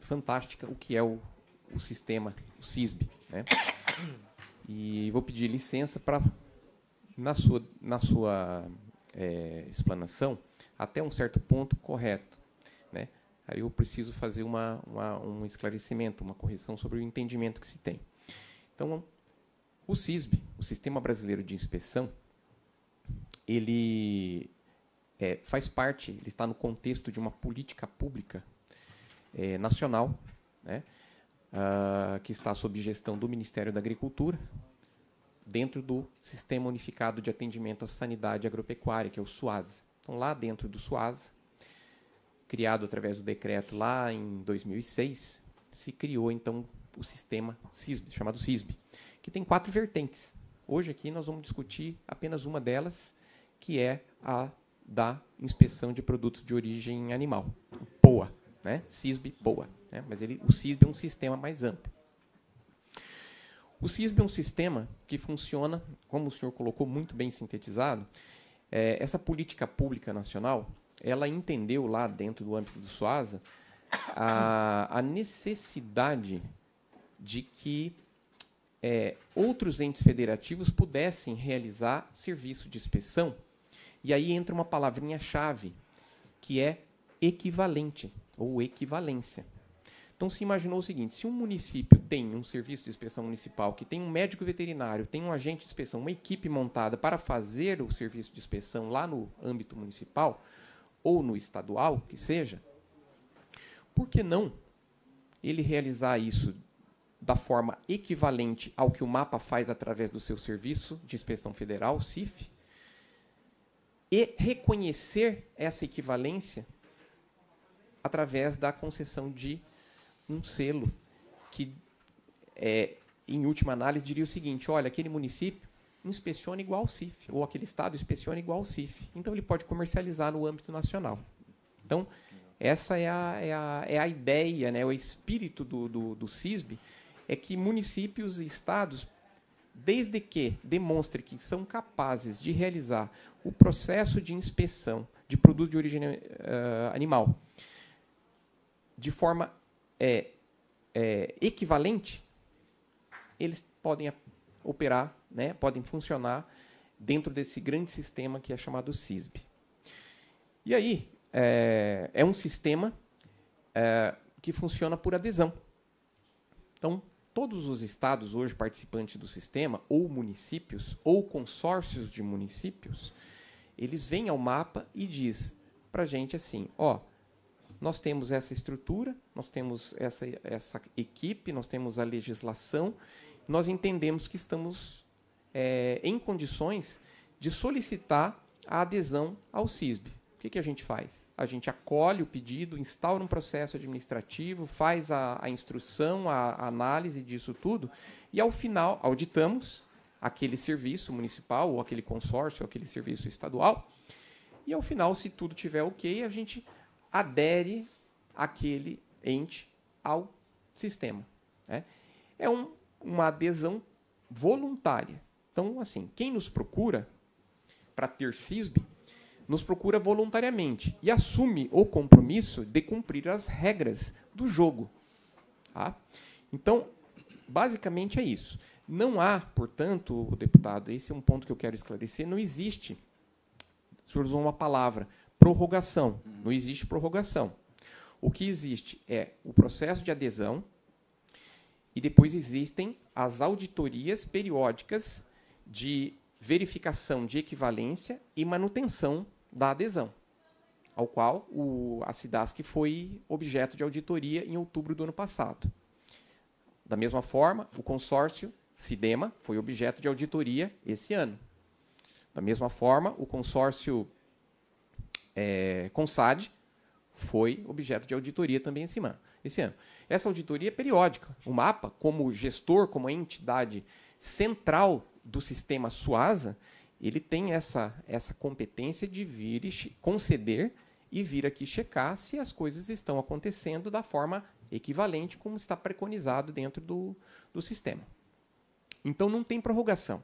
fantástica o que é o sistema, o SISB, né? E vou pedir licença para, na sua explanação, até um certo ponto correto, né? Aí eu preciso fazer um esclarecimento, uma correção sobre o entendimento que se tem. Então, o SISB, o Sistema Brasileiro de Inspeção, ele faz parte, ele está no contexto de uma política pública nacional, né, que está sob gestão do Ministério da Agricultura, dentro do Sistema Unificado de Atendimento à Sanidade Agropecuária, que é o SUASA. Então, lá dentro do SUASA, criado através do decreto lá em 2006, se criou, então, o sistema CISB, chamado CISB, que tem 4 vertentes. Hoje aqui nós vamos discutir apenas uma delas, que é a da inspeção de produtos de origem animal, o POA, né? CISB, POA, né? Mas o CISB é um sistema mais amplo. O CISB é um sistema que funciona, como o senhor colocou muito bem sintetizado, essa política pública nacional, ela entendeu lá dentro do âmbito do SUASA a necessidade de que outros entes federativos pudessem realizar serviço de inspeção, e aí entra uma palavrinha-chave, que é equivalente, ou equivalência. Então, se imaginou o seguinte, se um município tem um serviço de inspeção municipal, que tem um médico veterinário, tem um agente de inspeção, uma equipe montada para fazer o serviço de inspeção lá no âmbito municipal, ou no estadual, que seja, por que não ele realizar isso da forma equivalente ao que o MAPA faz através do seu Serviço de Inspeção Federal, o CIF, e reconhecer essa equivalência através da concessão de um selo que, em última análise, diria o seguinte, olha, aquele município inspeciona igual ao CIF, ou aquele estado inspeciona igual ao CIF. Então, ele pode comercializar no âmbito nacional. Então, essa é a ideia, né, o espírito do CISB, é que municípios e estados, desde que demonstrem que são capazes de realizar o processo de inspeção de produto de origem animal de forma equivalente, eles podem operar, né, podem funcionar dentro desse grande sistema que é chamado CISB. E aí, é um sistema que funciona por adesão. Então, todos os estados hoje participantes do sistema, ou municípios, ou consórcios de municípios, eles vêm ao MAPA e diz para a gente assim, ó, nós temos essa estrutura, nós temos essa equipe, nós temos a legislação, nós entendemos que estamos em condições de solicitar a adesão ao CISB. O que a gente faz? A gente acolhe o pedido, instaura um processo administrativo, faz a instrução, a análise disso tudo, e, ao final, auditamos aquele serviço municipal, ou aquele consórcio, ou aquele serviço estadual, e, ao final, se tudo tiver ok, a gente adere aquele ente ao sistema, né? É uma adesão voluntária. Então, assim, quem nos procura para ter CISB, nos procura voluntariamente e assume o compromisso de cumprir as regras do jogo. Tá? Então, basicamente é isso. Não há, portanto, deputado, esse é um ponto que eu quero esclarecer, não existe, o senhor usou uma palavra, prorrogação. Não existe prorrogação. O que existe é o processo de adesão e depois existem as auditorias periódicas de verificação de equivalência e manutenção da adesão, ao qual a SIDASC foi objeto de auditoria em outubro do ano passado. Da mesma forma, o consórcio Sidema foi objeto de auditoria esse ano. Da mesma forma, o consórcio CONSAD foi objeto de auditoria também esse ano. Essa auditoria é periódica. O MAPA, como gestor, como entidade central do sistema SUASA, ele tem essa competência de vir e conceder e vir aqui checar se as coisas estão acontecendo da forma equivalente como está preconizado dentro do sistema. Então, não tem prorrogação.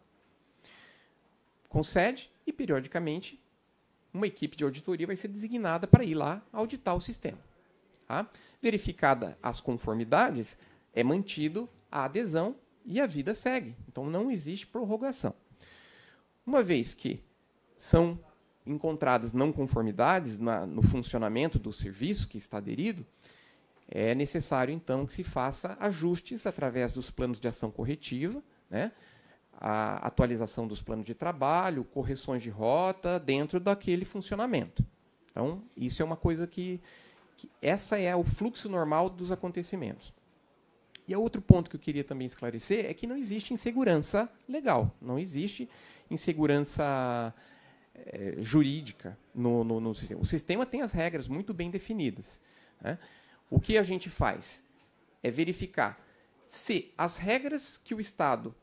Concede e, periodicamente, uma equipe de auditoria vai ser designada para ir lá auditar o sistema. Tá? Verificada as conformidades, é mantido a adesão e a vida segue. Então, não existe prorrogação. Uma vez que são encontradas não conformidades no funcionamento do serviço que está aderido, é necessário, então, que se faça ajustes através dos planos de ação corretiva, né? A atualização dos planos de trabalho, correções de rota dentro daquele funcionamento. Então, isso é uma coisa que essa é o fluxo normal dos acontecimentos. E outro ponto que eu queria também esclarecer é que não existe insegurança legal, não existe insegurança jurídica no sistema. O sistema tem as regras muito bem definidas, né? O que a gente faz é verificar se as regras que o Estado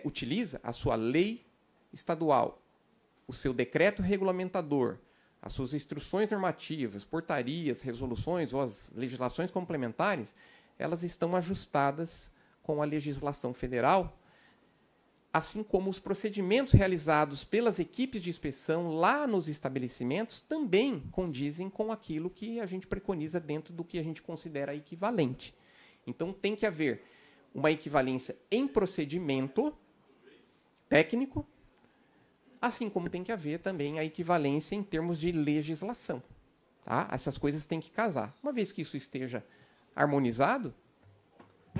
utiliza, a sua lei estadual, o seu decreto regulamentador, as suas instruções normativas, portarias, resoluções ou as legislações complementares, elas estão ajustadas com a legislação federal, assim como os procedimentos realizados pelas equipes de inspeção lá nos estabelecimentos também condizem com aquilo que a gente preconiza dentro do que a gente considera equivalente. Então, tem que haver uma equivalência em procedimento técnico, assim como tem que haver também a equivalência em termos de legislação. Tá? Essas coisas têm que casar. Uma vez que isso esteja harmonizado,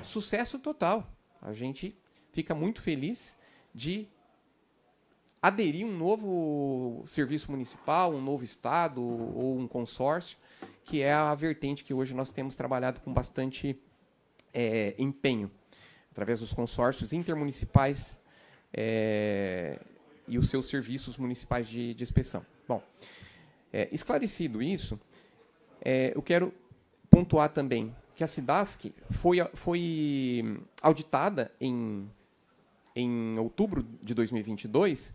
sucesso total. A gente fica muito feliz de aderir um novo serviço municipal, um novo estado ou um consórcio, que é a vertente que hoje nós temos trabalhado com bastante empenho, através dos consórcios intermunicipais e os seus serviços municipais de inspeção. Bom, esclarecido isso, eu quero pontuar também que a SIDASC foi auditada em outubro de 2022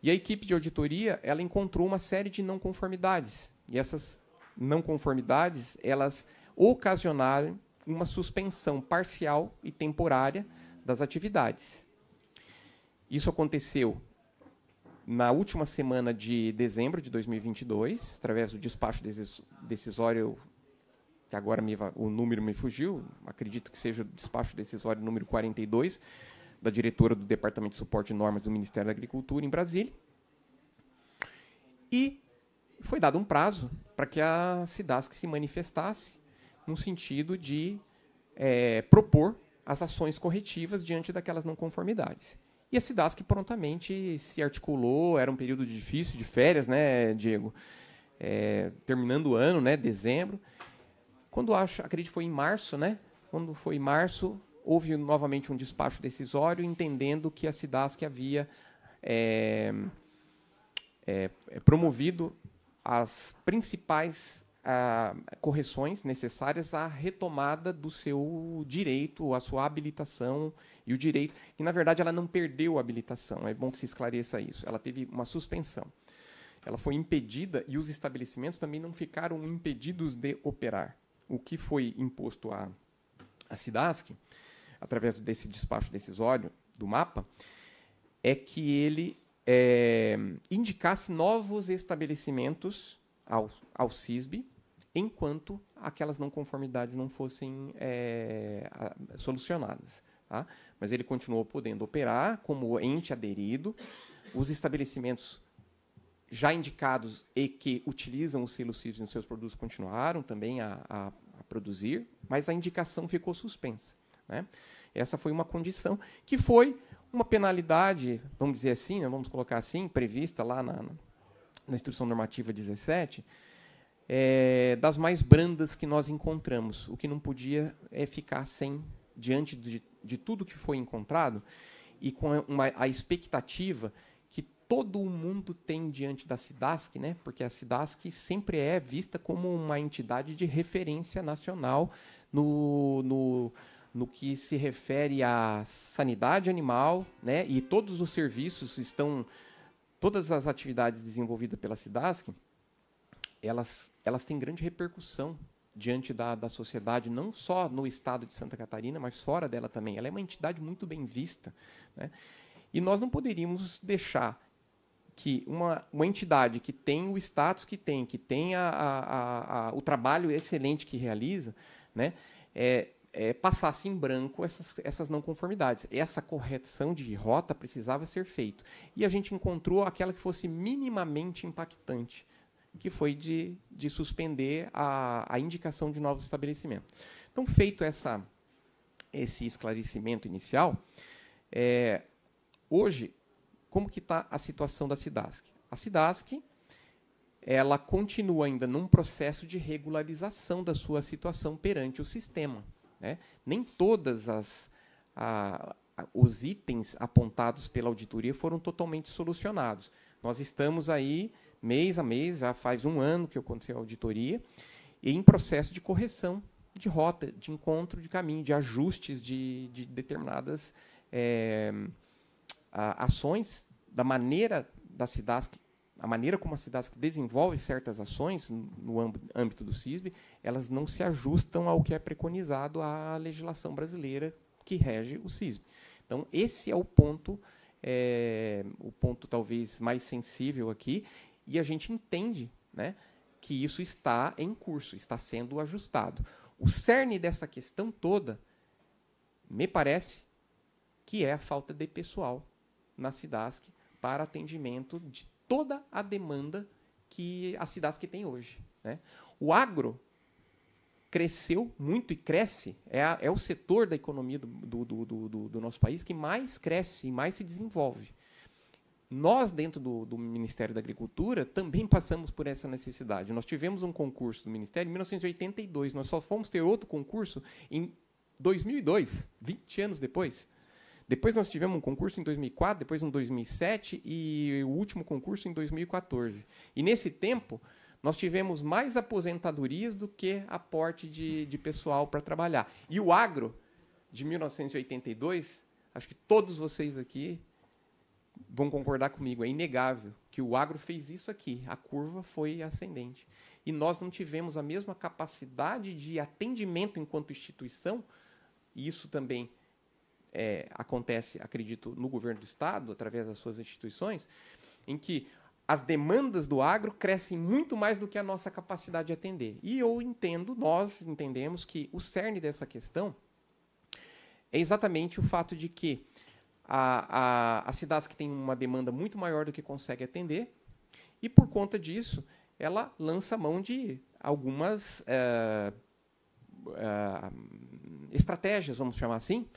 e a equipe de auditoria ela encontrou uma série de não conformidades. E essas não conformidades elas ocasionaram uma suspensão parcial e temporária das atividades. Isso aconteceu na última semana de dezembro de 2022, através do despacho decisório, que agora o número me fugiu, acredito que seja o despacho decisório número 42, da diretora do Departamento de Suporte e Normas do Ministério da Agricultura, em Brasília. E foi dado um prazo para que a SIDASC se manifestasse no sentido de propor as ações corretivas diante daquelas não conformidades. E a SIDASC prontamente se articulou, era um período difícil, de férias, né, Diego? Terminando o ano, né, dezembro. Quando acredito que foi em março, né? Quando foi em março, houve novamente um despacho decisório, entendendo que a SIDASC havia promovido as principais correções necessárias à retomada do seu direito, a sua habilitação e o direito, que na verdade ela não perdeu a habilitação, é bom que se esclareça isso, ela teve uma suspensão. Ela foi impedida e os estabelecimentos também não ficaram impedidos de operar. O que foi imposto à SIDASC, através desse despacho decisório do MAPA, é que ele indicasse novos estabelecimentos ao CISB, enquanto aquelas não conformidades não fossem solucionadas. Tá? Mas ele continuou podendo operar como ente aderido. Os estabelecimentos já indicados e que utilizam o selo CISB nos seus produtos continuaram também a produzir, mas a indicação ficou suspensa. Né? Essa foi uma condição que foi uma penalidade, vamos dizer assim, né, vamos colocar assim, prevista lá na Instrução Normativa 17, das mais brandas que nós encontramos. O que não podia ficar diante de tudo que foi encontrado e com a expectativa que todo mundo tem diante da SIDASC, né? Porque a SIDASC sempre é vista como uma entidade de referência nacional no que se refere à sanidade animal, né? E todos os serviços todas as atividades desenvolvidas pela SIDASC, elas têm grande repercussão diante da sociedade, não só no estado de Santa Catarina, mas fora dela também. Ela é uma entidade muito bem vista, né? E nós não poderíamos deixar que uma entidade que tem o status que tem o trabalho excelente que realiza, né, passasse em branco essas não conformidades. Essa correção de rota precisava ser feita. E a gente encontrou aquela que fosse minimamente impactante, que foi de suspender a indicação de novos estabelecimentos. Então, feito esse esclarecimento inicial, hoje, como que está a situação da SIDASC? A SIDASC ela continua ainda num processo de regularização da sua situação perante o sistema. Né? Nem todas os itens apontados pela auditoria foram totalmente solucionados. Nós estamos aí, mês a mês, já faz um ano que aconteceu a auditoria, e em processo de correção de rota, de encontro de caminho, de ajustes de determinadas ações, da maneira da SIDASC, a maneira como a SIDASC desenvolve certas ações no âmbito do CISB, elas não se ajustam ao que é preconizado à legislação brasileira que rege o CISB. Então, esse é o ponto talvez mais sensível aqui, e a gente entende, né, que isso está em curso, está sendo ajustado. O cerne dessa questão toda, me parece, que é a falta de pessoal na SIDASC para atendimento de toda a demanda que a SIDASC tem hoje, né? O agro cresceu muito e cresce, é o setor da economia do nosso país que mais cresce e mais se desenvolve. Nós, dentro do Ministério da Agricultura, também passamos por essa necessidade. Nós tivemos um concurso do Ministério em 1982, nós só fomos ter outro concurso em 2002, 20 anos depois. Depois nós tivemos um concurso em 2004, depois em 2007 e o último concurso em 2014. E nesse tempo, nós tivemos mais aposentadorias do que aporte de pessoal para trabalhar. E o agro, de 1982, acho que todos vocês aqui vão concordar comigo, é inegável que o agro fez isso aqui, a curva foi ascendente. E nós não tivemos a mesma capacidade de atendimento enquanto instituição, e isso também acontece, acredito, no governo do Estado, através das suas instituições, em que as demandas do agro crescem muito mais do que a nossa capacidade de atender. E nós entendemos que o cerne dessa questão é exatamente o fato de que a SIDASC tem uma demanda muito maior do que consegue atender, e, por conta disso, ela lança mão de algumas estratégias, vamos chamar assim,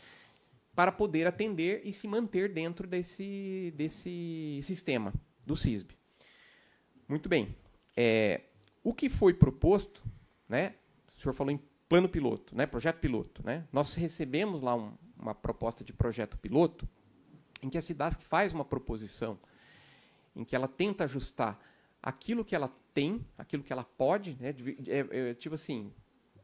para poder atender e se manter dentro desse sistema do CISB. Muito bem. O que foi proposto, né, o senhor falou em plano piloto, né, projeto piloto, né, nós recebemos lá uma proposta de projeto piloto em que a SIDASC faz uma proposição, em que ela tenta ajustar aquilo que ela tem, aquilo que ela pode, né, tipo assim,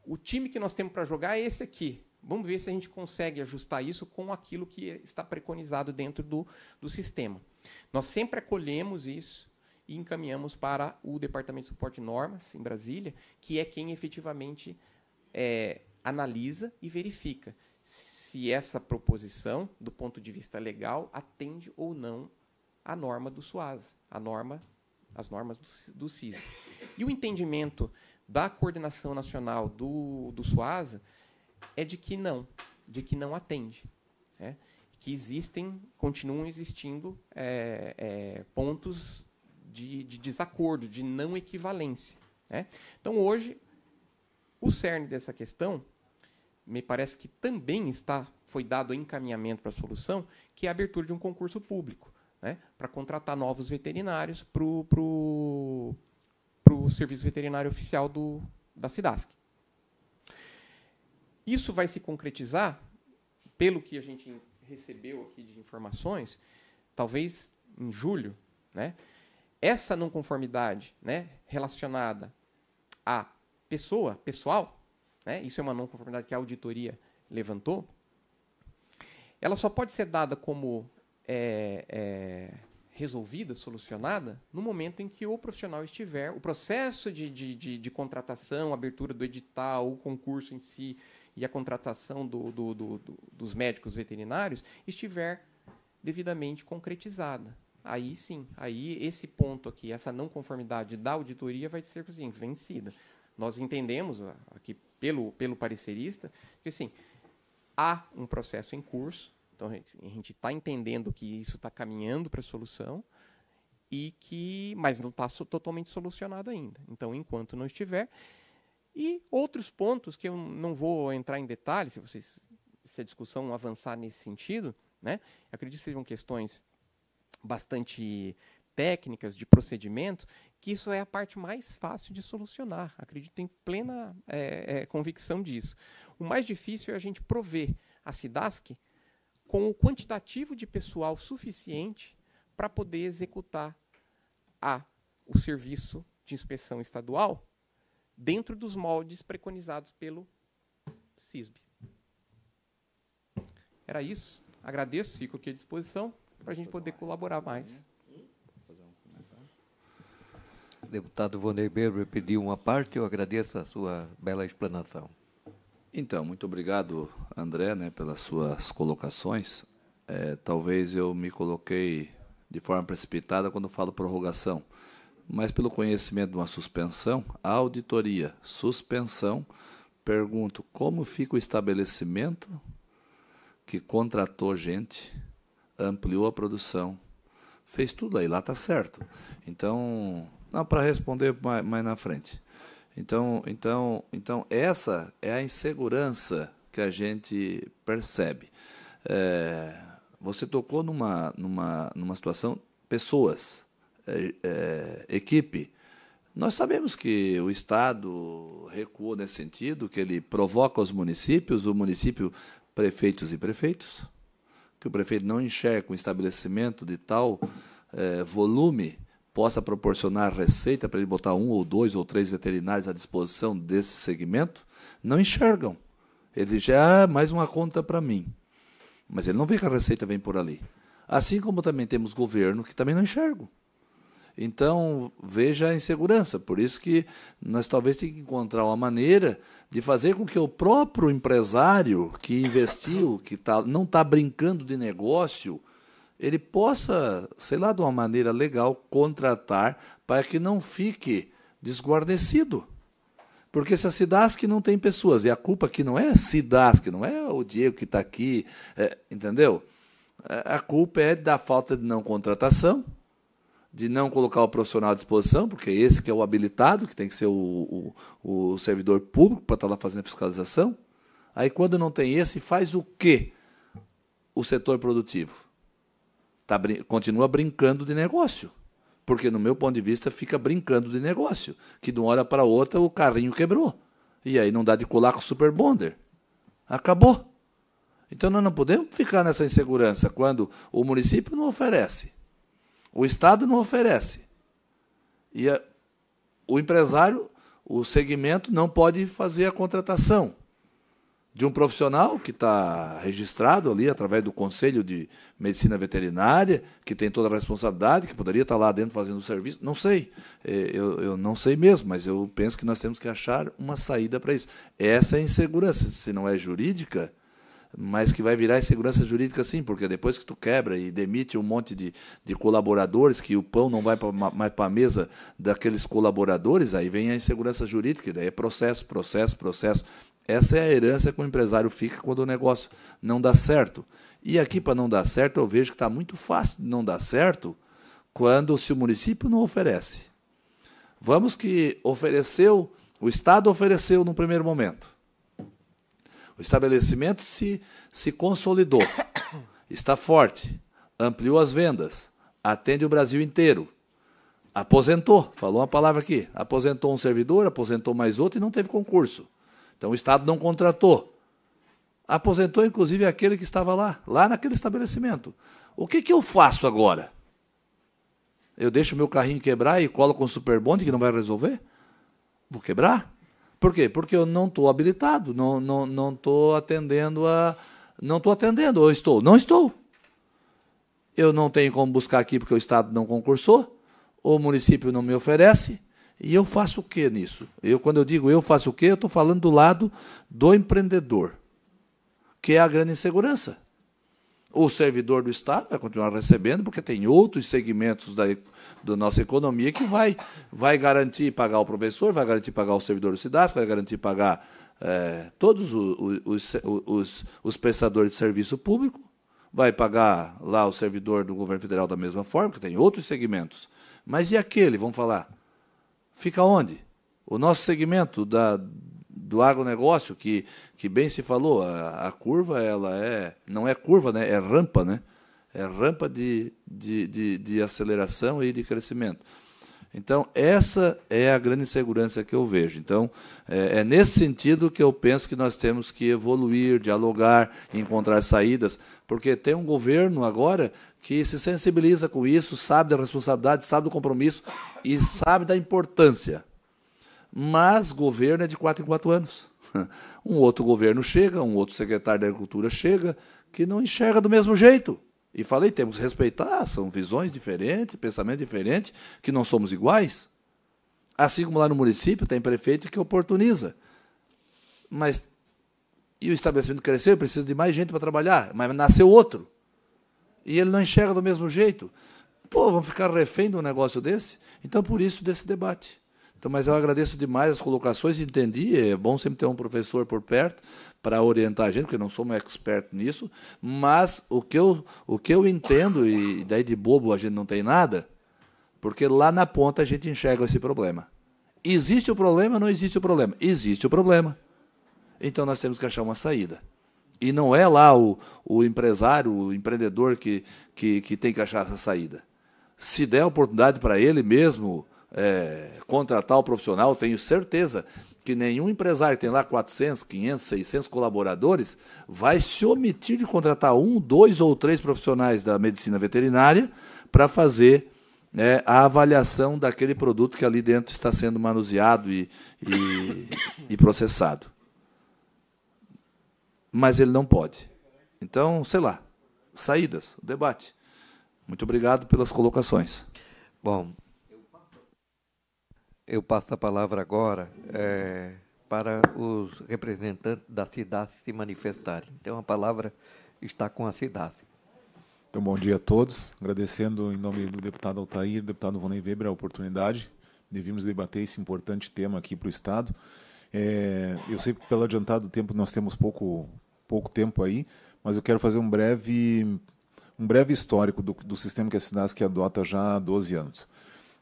o time que nós temos para jogar é esse aqui. Vamos ver se a gente consegue ajustar isso com aquilo que está preconizado dentro do sistema. Nós sempre acolhemos isso e encaminhamos para o Departamento de Suporte de Normas, em Brasília, que é quem efetivamente analisa e verifica se essa proposição, do ponto de vista legal, atende ou não a norma do SUASA, as normas do CISB. E o entendimento da coordenação nacional do SUASA é de que não atende, né? Que continuam existindo pontos de desacordo, de não equivalência, né? Então, hoje, o cerne dessa questão, me parece que também foi dado encaminhamento para a solução, que é a abertura de um concurso público, né, para contratar novos veterinários para o Serviço Veterinário Oficial da SIDASC. Isso vai se concretizar, pelo que a gente recebeu aqui de informações, talvez em julho, né? Essa não conformidade, né, relacionada à pessoal, né, isso é uma não conformidade que a auditoria levantou, ela só pode ser dada como resolvida, solucionada, no momento em que o profissional estiver, o processo de contratação, abertura do edital, o concurso em si e a contratação dos médicos veterinários estiver devidamente concretizada. Aí sim, aí esse ponto aqui, essa não conformidade da auditoria vai ser assim, vencida. Nós entendemos aqui pelo parecerista que assim, há um processo em curso, então a gente está entendendo que isso está caminhando para a solução, mas não está totalmente solucionado ainda. Então, enquanto não estiver, e outros pontos que eu não vou entrar em detalhes, se a discussão avançar nesse sentido, né, acredito que sejam questões bastante técnicas de procedimento, que isso é a parte mais fácil de solucionar. Acredito em plena convicção disso. O mais difícil é a gente prover a SIDASC com o quantitativo de pessoal suficiente para poder executar o serviço de inspeção estadual dentro dos moldes preconizados pelo CISB. Era isso. Agradeço, fico aqui à disposição para a gente poder colaborar mais. O deputado Vonei Weber pediu uma parte, eu agradeço a sua bela explanação. Então, muito obrigado, André, né, pelas suas colocações. Talvez eu me coloquei de forma precipitada quando falo prorrogação, mas pelo conhecimento de uma suspensão, a auditoria, suspensão, pergunto como fica o estabelecimento que contratou gente, ampliou a produção, fez tudo aí, lá está certo. Então, não, para responder mais na frente. Então, essa é a insegurança que a gente percebe. Você tocou numa situação, pessoas, equipe. Nós sabemos que o Estado recuou nesse sentido, que ele provoca os municípios, o município, prefeitos e prefeitos, que o prefeito não enxerga um estabelecimento de tal volume possa proporcionar receita para ele botar 1 ou 2 ou 3 veterinários à disposição desse segmento, não enxergam. Ele diz, mais uma conta para mim. Mas ele não vê que a receita vem por ali. Assim como também temos governo que também não enxergam. Então, veja a insegurança. Por isso que nós talvez tenhamos que encontrar uma maneira de fazer com que o próprio empresário que investiu, que não está brincando de negócio, ele possa, sei lá, de uma maneira legal, contratar para que não fique desguarnecido. Porque se a Cidasc não tem pessoas, e a culpa aqui não é a Cidasc, não é o Diego que está aqui, entendeu? A culpa é da falta de não contratação, de não colocar o profissional à disposição, porque esse que é o habilitado, que tem que ser o servidor público para estar lá fazendo a fiscalização. Aí, quando não tem esse, faz o quê? O setor produtivo. Continua brincando de negócio. Porque, no meu ponto de vista, fica brincando de negócio. Que, de uma hora para outra, o carrinho quebrou. E aí não dá de colar com o super bonder. Acabou. Então, nós não podemos ficar nessa insegurança quando o município não oferece. O Estado não oferece. E o empresário, o segmento, não pode fazer a contratação de um profissional que está registrado ali através do Conselho de Medicina Veterinária, que tem toda a responsabilidade, que poderia estar lá dentro fazendo o serviço. Não sei. Eu não sei mesmo, mas eu penso que nós temos que achar uma saída para isso. Essa é a insegurança. Se não é jurídica, mas que vai virar insegurança jurídica sim, porque depois que tu quebra e demite um monte de colaboradores, que o pão não vai mais para a mesa daqueles colaboradores, aí vem a insegurança jurídica, e daí é processo. Essa é a herança que o empresário fica quando o negócio não dá certo. E aqui, para não dar certo, eu vejo que está muito fácil de não dar certo se o município não oferece. Vamos que o Estado ofereceu no primeiro momento. O estabelecimento se consolidou, está forte, ampliou as vendas, atende o Brasil inteiro, aposentou, falou uma palavra aqui, aposentou um servidor, aposentou mais outro e não teve concurso. Então o Estado não contratou. Aposentou, inclusive, aquele que estava lá naquele estabelecimento. O que eu faço agora? Eu deixo o meu carrinho quebrar e colo com o superbonde que não vai resolver? Vou quebrar? Por quê? Porque eu não estou habilitado, não estou atendendo Não estou atendendo, ou estou? Não estou. Eu não tenho como buscar aqui porque o Estado não concursou, o município não me oferece, e eu faço o quê nisso? Quando eu digo eu faço o quê, eu estou falando do lado do empreendedor, que é a grande insegurança. O servidor do Estado vai continuar recebendo, porque tem outros segmentos da nossa economia que vai garantir pagar o professor, vai garantir pagar o servidor do Cidasc, vai garantir pagar todos os prestadores de serviço público, vai pagar lá o servidor do governo federal da mesma forma, que tem outros segmentos. Mas e aquele, vamos falar? Fica onde? O nosso segmento do agronegócio, que bem se falou, a curva não é curva, né? É rampa, né? É rampa de aceleração e de crescimento. Então, essa é a grande insegurança que eu vejo. Então, é nesse sentido que eu penso que nós temos que evoluir, dialogar, encontrar saídas, porque tem um governo agora que se sensibiliza com isso, sabe da responsabilidade, sabe do compromisso e sabe da importância. Mas governo é de 4 em 4 anos. Um outro governo chega, um outro secretário da Agricultura chega, que não enxerga do mesmo jeito. E falei, temos que respeitar, são visões diferentes, pensamento diferente, que não somos iguais. Assim como lá no município tem prefeito que oportuniza. Mas e o estabelecimento cresceu, precisa de mais gente para trabalhar, mas nasceu outro. E ele não enxerga do mesmo jeito. Pô, vamos ficar refém de um negócio desse? Então, por isso, desse debate. Então, mas eu agradeço demais as colocações, entendi, é bom sempre ter um professor por perto para orientar a gente, porque não sou um expert nisso, mas o que eu entendo, e daí de bobo a gente não tem nada, porque lá na ponta a gente enxerga esse problema. Existe o problema ou não existe o problema? Existe o problema. Então nós temos que achar uma saída. E não é lá o empresário, o empreendedor que tem que achar essa saída. Se der oportunidade para ele mesmo contratar o profissional, tenho certeza que nenhum empresário que tem lá 400, 500, 600 colaboradores vai se omitir de contratar 1, 2 ou 3 profissionais da medicina veterinária para fazer a avaliação daquele produto que ali dentro está sendo manuseado e processado. Mas ele não pode. Então, sei lá, saídas, debate. Muito obrigado pelas colocações. Bom, eu passo a palavra agora para os representantes da SIDASC se manifestarem. Então, a palavra está com a SIDASC. Então, bom dia a todos. Agradecendo em nome do deputado Altair, do deputado Vonei Weber, a oportunidade de virmos debater esse importante tema aqui para o Estado. Eu sei que, pelo adiantado tempo, nós temos pouco tempo aí, mas eu quero fazer um breve histórico do sistema que a SIDASC adota já há 12 anos.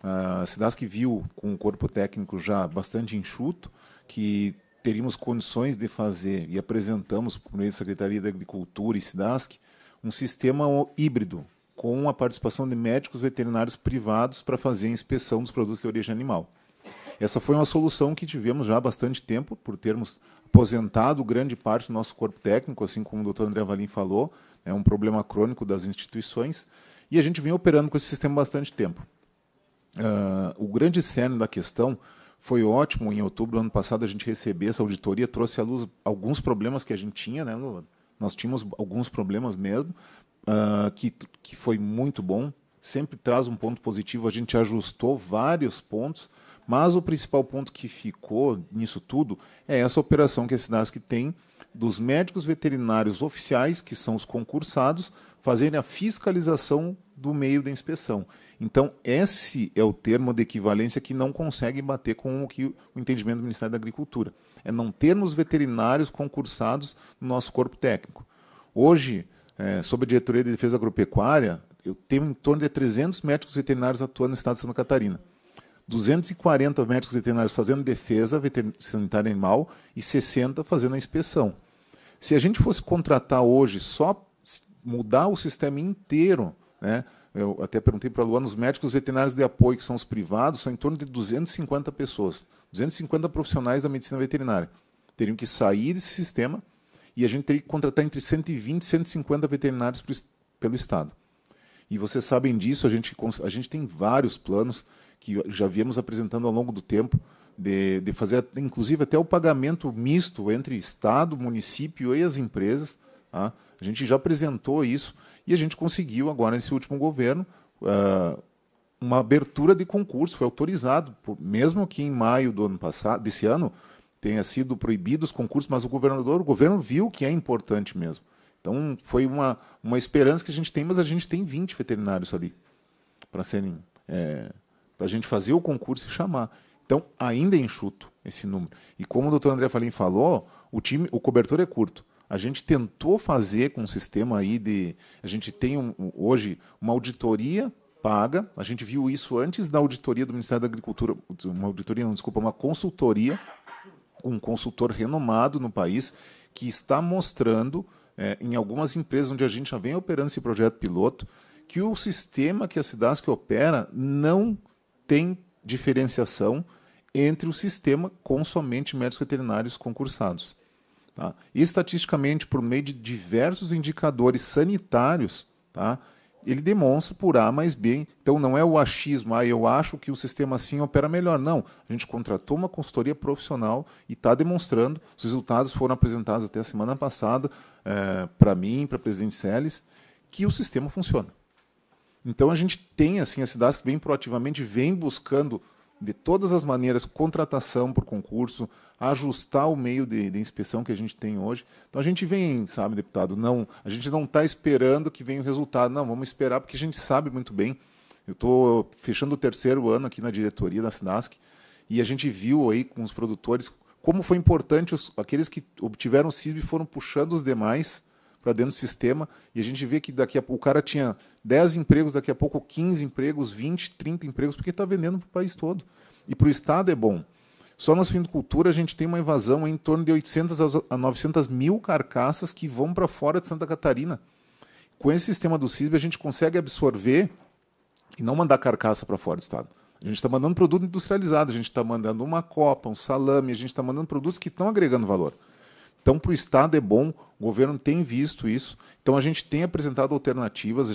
A SIDASC viu, com o corpo técnico já bastante enxuto, que teríamos condições de fazer, e apresentamos, por meio da Secretaria da Agricultura e SIDASC, um sistema híbrido, com a participação de médicos veterinários privados para fazer a inspeção dos produtos de origem animal. Essa foi uma solução que tivemos já há bastante tempo, por termos aposentado grande parte do nosso corpo técnico, assim como o doutor André Valim falou, é um problema crônico das instituições, e a gente vem operando com esse sistema há bastante tempo. O grande cerne da questão foi ótimo, em outubro do ano passado a gente recebeu essa auditoria, trouxe à luz alguns problemas que a gente tinha, né? Nós tínhamos alguns problemas mesmo, que foi muito bom, sempre traz um ponto positivo, a gente ajustou vários pontos, mas o principal ponto que ficou nisso tudo é essa operação que a SIDASC tem dos médicos veterinários oficiais, que são os concursados, fazerem a fiscalização do meio da inspeção. Então, esse é o termo de equivalência que não consegue bater com o entendimento do Ministério da Agricultura. É não termos veterinários concursados no nosso corpo técnico. Hoje, sob a Diretoria de Defesa Agropecuária, eu tenho em torno de 300 médicos veterinários atuando no estado de Santa Catarina. 240 médicos veterinários fazendo defesa sanitária animal e 60 fazendo a inspeção. Se a gente fosse contratar hoje, só mudar o sistema inteiro, né? Eu até perguntei para a Luana, os médicos veterinários de apoio, que são os privados, são em torno de 250 pessoas, 250 profissionais da medicina veterinária. Teriam que sair desse sistema e a gente teria que contratar entre 120 e 150 veterinários pelo Estado. E vocês sabem disso, a gente tem vários planos que já viemos apresentando ao longo do tempo, de fazer, inclusive, até o pagamento misto entre Estado, município e as empresas. Tá? A gente já apresentou isso e a gente conseguiu, agora, nesse último governo, uma abertura de concurso, foi autorizado, mesmo que em maio do ano passado, desse ano, tenha sido proibido os concursos, mas o governo viu que é importante mesmo. Então, foi uma esperança que a gente tem, mas a gente tem 20 veterinários ali para a gente fazer o concurso e chamar. Então, ainda é enxuto esse número. E como o doutor André Valim falou, o cobertor é curto. A gente tentou fazer com um sistema aí a gente tem hoje uma auditoria paga, a gente viu isso antes da auditoria do Ministério da Agricultura, uma consultoria, um consultor renomado no país, que está mostrando, em algumas empresas onde a gente já vem operando esse projeto piloto, que o sistema que a SIDASC opera não tem diferenciação entre o sistema com somente médicos veterinários concursados. Tá? Estatisticamente, por meio de diversos indicadores sanitários, tá? ele demonstra por A mais B. Então, não é o achismo, eu acho que o sistema assim opera melhor. Não, a gente contratou uma consultoria profissional e está demonstrando. Os resultados foram apresentados até a semana passada para mim, para o presidente Seles, que o sistema funciona. Então, a gente tem, assim, a SIDASC vem proativamente, vem buscando, de todas as maneiras, contratação por concurso, ajustar o meio de inspeção que a gente tem hoje. Então, a gente vem, sabe, deputado, a gente não está esperando que venha o resultado. Não, vamos esperar, porque a gente sabe muito bem. Eu estou fechando o 3º ano aqui na diretoria da SIDASC, e a gente viu aí com os produtores como foi importante aqueles que obtiveram o CISB foram puxando os demais para dentro do sistema, e a gente vê que daqui a pouco o cara tinha 10 empregos, daqui a pouco 15 empregos, 20, 30 empregos, porque está vendendo para o país todo. E para o Estado é bom. Só na suinocultura a gente tem uma invasão em torno de 800 a 900 mil carcaças que vão para fora de Santa Catarina. Com esse sistema do CISB a gente consegue absorver e não mandar carcaça para fora do Estado. A gente está mandando produto industrializado, a gente está mandando uma copa, um salame, a gente está mandando produtos que estão agregando valor. Então, para o Estado é bom, o governo tem visto isso. Então, a gente tem apresentado alternativas.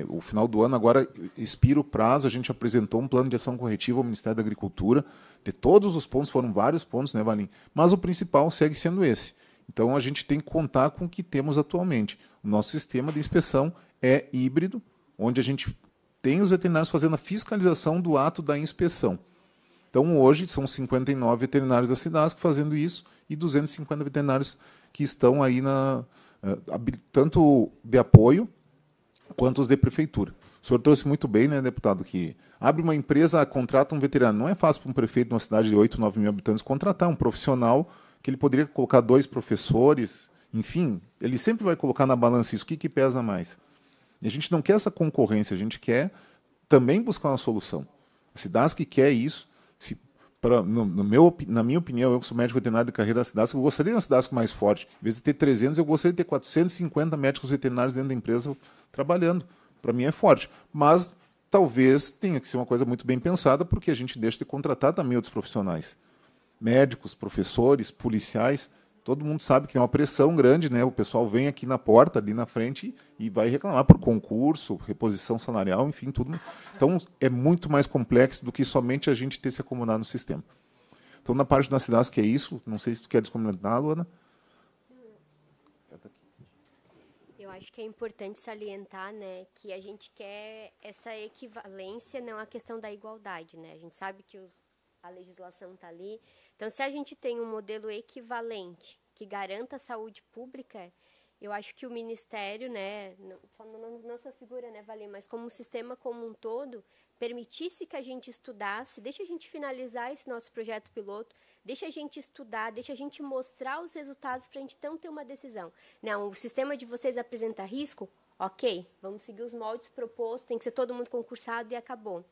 O final do ano, agora expira o prazo, a gente apresentou um plano de ação corretiva ao Ministério da Agricultura. De todos os pontos, foram vários pontos, né, Valim? Mas o principal segue sendo esse. Então, a gente tem que contar com o que temos atualmente. O nosso sistema de inspeção é híbrido, onde a gente tem os veterinários fazendo a fiscalização do ato da inspeção. Então, hoje, são 59 veterinários da SIDASC fazendo isso e 250 veterinários que estão aí tanto de apoio quanto os de prefeitura. O senhor trouxe muito bem, né, deputado, que abre uma empresa, contrata um veterinário. Não é fácil para um prefeito de uma cidade de 8, 9 mil habitantes contratar um profissional que ele poderia colocar 2 professores, enfim, ele sempre vai colocar na balança isso, o que pesa mais. E a gente não quer essa concorrência, a gente quer também buscar uma solução. A SIDASC quer isso. Na minha opinião, eu que sou médico veterinário de carreira da SIDASC, eu gostaria de uma SIDASC mais forte. Em vez de ter 300, eu gostaria de ter 450 médicos veterinários dentro da empresa trabalhando. Para mim é forte. Mas talvez tenha que ser uma coisa muito bem pensada, porque a gente deixa de contratar também outros profissionais. Médicos, professores, policiais. Todo mundo sabe que tem uma pressão grande, né? O pessoal vem aqui na porta, ali na frente, e vai reclamar por concurso, reposição salarial, enfim, tudo. Então, é muito mais complexo do que somente a gente ter se acomodado no sistema. Então, na parte da SIDASC é isso. Não sei se tu queres comentar, Luana. Eu acho que é importante salientar, né, que a gente quer essa equivalência, não a questão da igualdade, né? A gente sabe que a legislação está ali. Então, se a gente tem um modelo equivalente que garanta a saúde pública, eu acho que o Ministério, né, só não sua figura, né, Valim, mas como o sistema como um todo, permitisse que a gente estudasse, deixa a gente finalizar esse nosso projeto piloto, deixa a gente estudar, deixa a gente mostrar os resultados para a gente então ter uma decisão. Não, o sistema de vocês apresenta risco? Ok, vamos seguir os moldes propostos, tem que ser todo mundo concursado e acabou.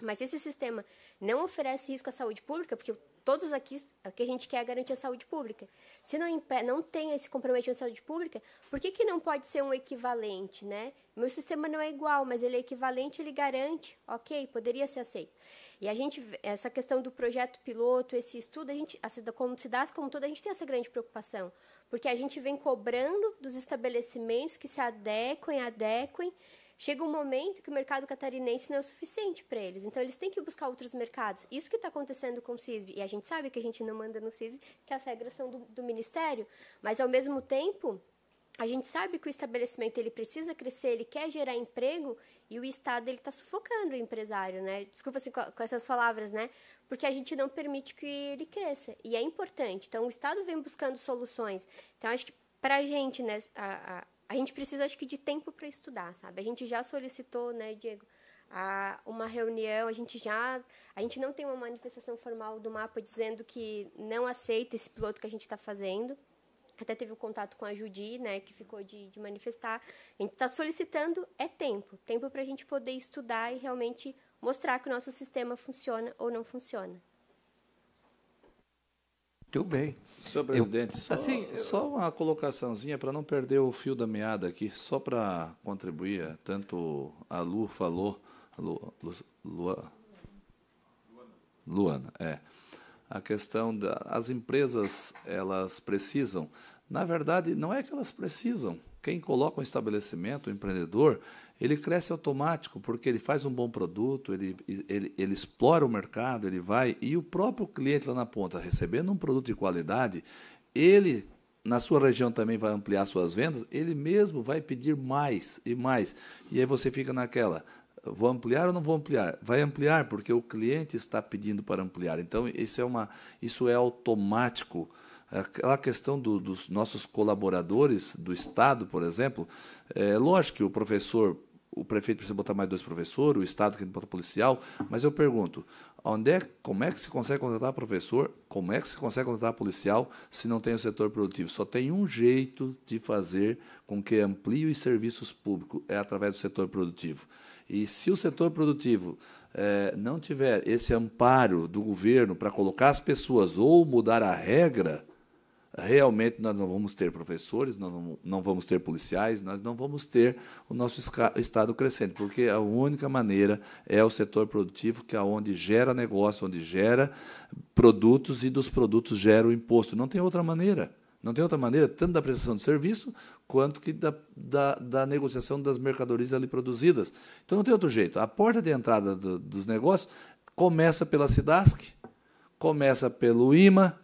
Mas esse sistema não oferece risco à saúde pública, porque todos aqui, o que a gente quer é garantir a saúde pública. Se não tem esse comprometimento à saúde pública, por que não pode ser um equivalente, né? Meu sistema não é igual, mas ele é equivalente, ele garante, ok, poderia ser aceito. E a gente, essa questão do projeto piloto, esse estudo, como SIDASC como todo, a gente tem essa grande preocupação, porque a gente vem cobrando dos estabelecimentos que se adequem. Chega um momento que o mercado catarinense não é o suficiente para eles. Então, eles têm que buscar outros mercados. Isso que está acontecendo com o CISB. E a gente sabe que a gente não manda no CISB, que as regras são do Ministério. Mas, ao mesmo tempo, a gente sabe que o estabelecimento ele precisa crescer, ele quer gerar emprego, e o Estado está sufocando o empresário, né? Desculpa assim, com essas palavras, né? Porque a gente não permite que ele cresça. E é importante. Então, o Estado vem buscando soluções. Então, acho que para a gente, né, a gente precisa, acho que, de tempo para estudar, sabe? A gente já solicitou, né, Diego, uma reunião, a gente não tem uma manifestação formal do MAPA dizendo que não aceita esse piloto que a gente está fazendo. Até teve o contato com a Judi, né, que ficou de manifestar. A gente está solicitando tempo para a gente poder estudar e realmente mostrar que o nosso sistema funciona ou não funciona. Muito bem. Senhor presidente, só uma colocaçãozinha para não perder o fio da meada aqui, só para contribuir, tanto a Lu falou, Luana, a questão das empresas, elas precisam Na verdade, não é que elas precisam. Quem coloca um estabelecimento, um empreendedor, ele cresce automático, porque ele faz um bom produto, ele explora o mercado, ele vai, e o próprio cliente lá na ponta, recebendo um produto de qualidade, ele, na sua região também vai ampliar suas vendas, ele mesmo vai pedir mais e mais. E aí você fica naquela, vou ampliar ou não vou ampliar? Vai ampliar, porque o cliente está pedindo para ampliar. Então, isso é automático. Aquela questão dos nossos colaboradores do Estado, por exemplo, é lógico que o prefeito precisa botar mais 2 professores, o Estado que bota policial, mas eu pergunto, como é que se consegue contratar professor, como é que se consegue contratar policial se não tem o setor produtivo? Só tem um jeito de fazer com que amplie os serviços públicos, é através do setor produtivo. E se o setor produtivo não tiver esse amparo do governo para colocar as pessoas ou mudar a regra, realmente nós não vamos ter professores, nós não vamos ter policiais, nós não vamos ter o nosso Estado crescente, porque a única maneira é o setor produtivo, que é onde gera negócio, onde gera produtos e dos produtos gera o imposto. Não tem outra maneira. Não tem outra maneira, tanto da prestação de serviço, quanto que da negociação das mercadorias ali produzidas. Então, não tem outro jeito. A porta de entrada dos negócios começa pela SIDASC, começa pelo IMA.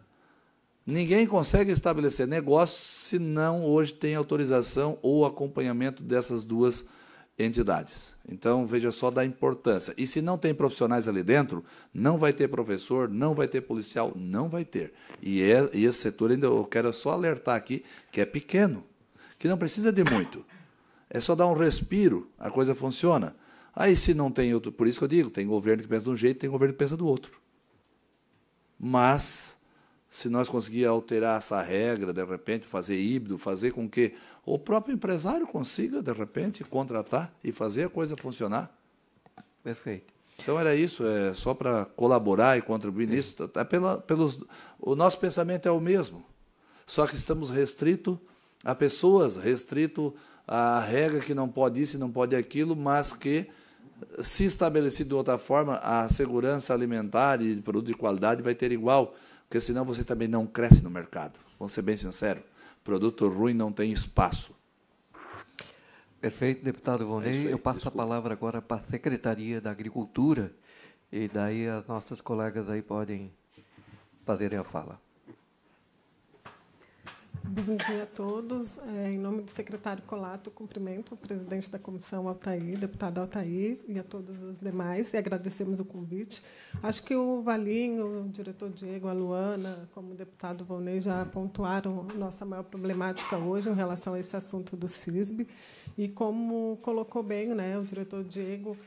Ninguém consegue estabelecer negócio se não hoje tem autorização ou acompanhamento dessas 2 entidades. Então, veja só da importância. E se não tem profissionais ali dentro, não vai ter professor, não vai ter policial, não vai ter. E esse setor, ainda eu quero só alertar aqui, que é pequeno, que não precisa de muito. É só dar um respiro, a coisa funciona. Aí, se não tem outro... Por isso que eu digo, tem governo que pensa de um jeito, tem governo que pensa do outro. Mas, se nós conseguirmos alterar essa regra, de repente, fazer híbrido, fazer com que o próprio empresário consiga, de repente, contratar e fazer a coisa funcionar. Perfeito. Então, era isso, só para colaborar e contribuir nisso. O nosso pensamento é o mesmo, só que estamos restritos a pessoas, restrito a regra que não pode isso e não pode aquilo, mas que, se estabelecido de outra forma, a segurança alimentar e de produto de qualidade vai ter igual, porque senão você também não cresce no mercado. Vamos ser bem sinceros, produto ruim não tem espaço. Perfeito, deputado Vonei. Eu passo a palavra agora para a Secretaria da Agricultura, e daí as nossas colegas aí podem fazerem a fala. Bom dia a todos. Em nome do secretário Colato, cumprimento o presidente da comissão, Altair, deputado Altair, e a todos os demais, e agradecemos o convite. Acho que o Valinho, o diretor Diego, a Luana, como o deputado Vonei, já pontuaram a nossa maior problemática hoje em relação a esse assunto do CISB. E, como colocou bem, né, o diretor Diego,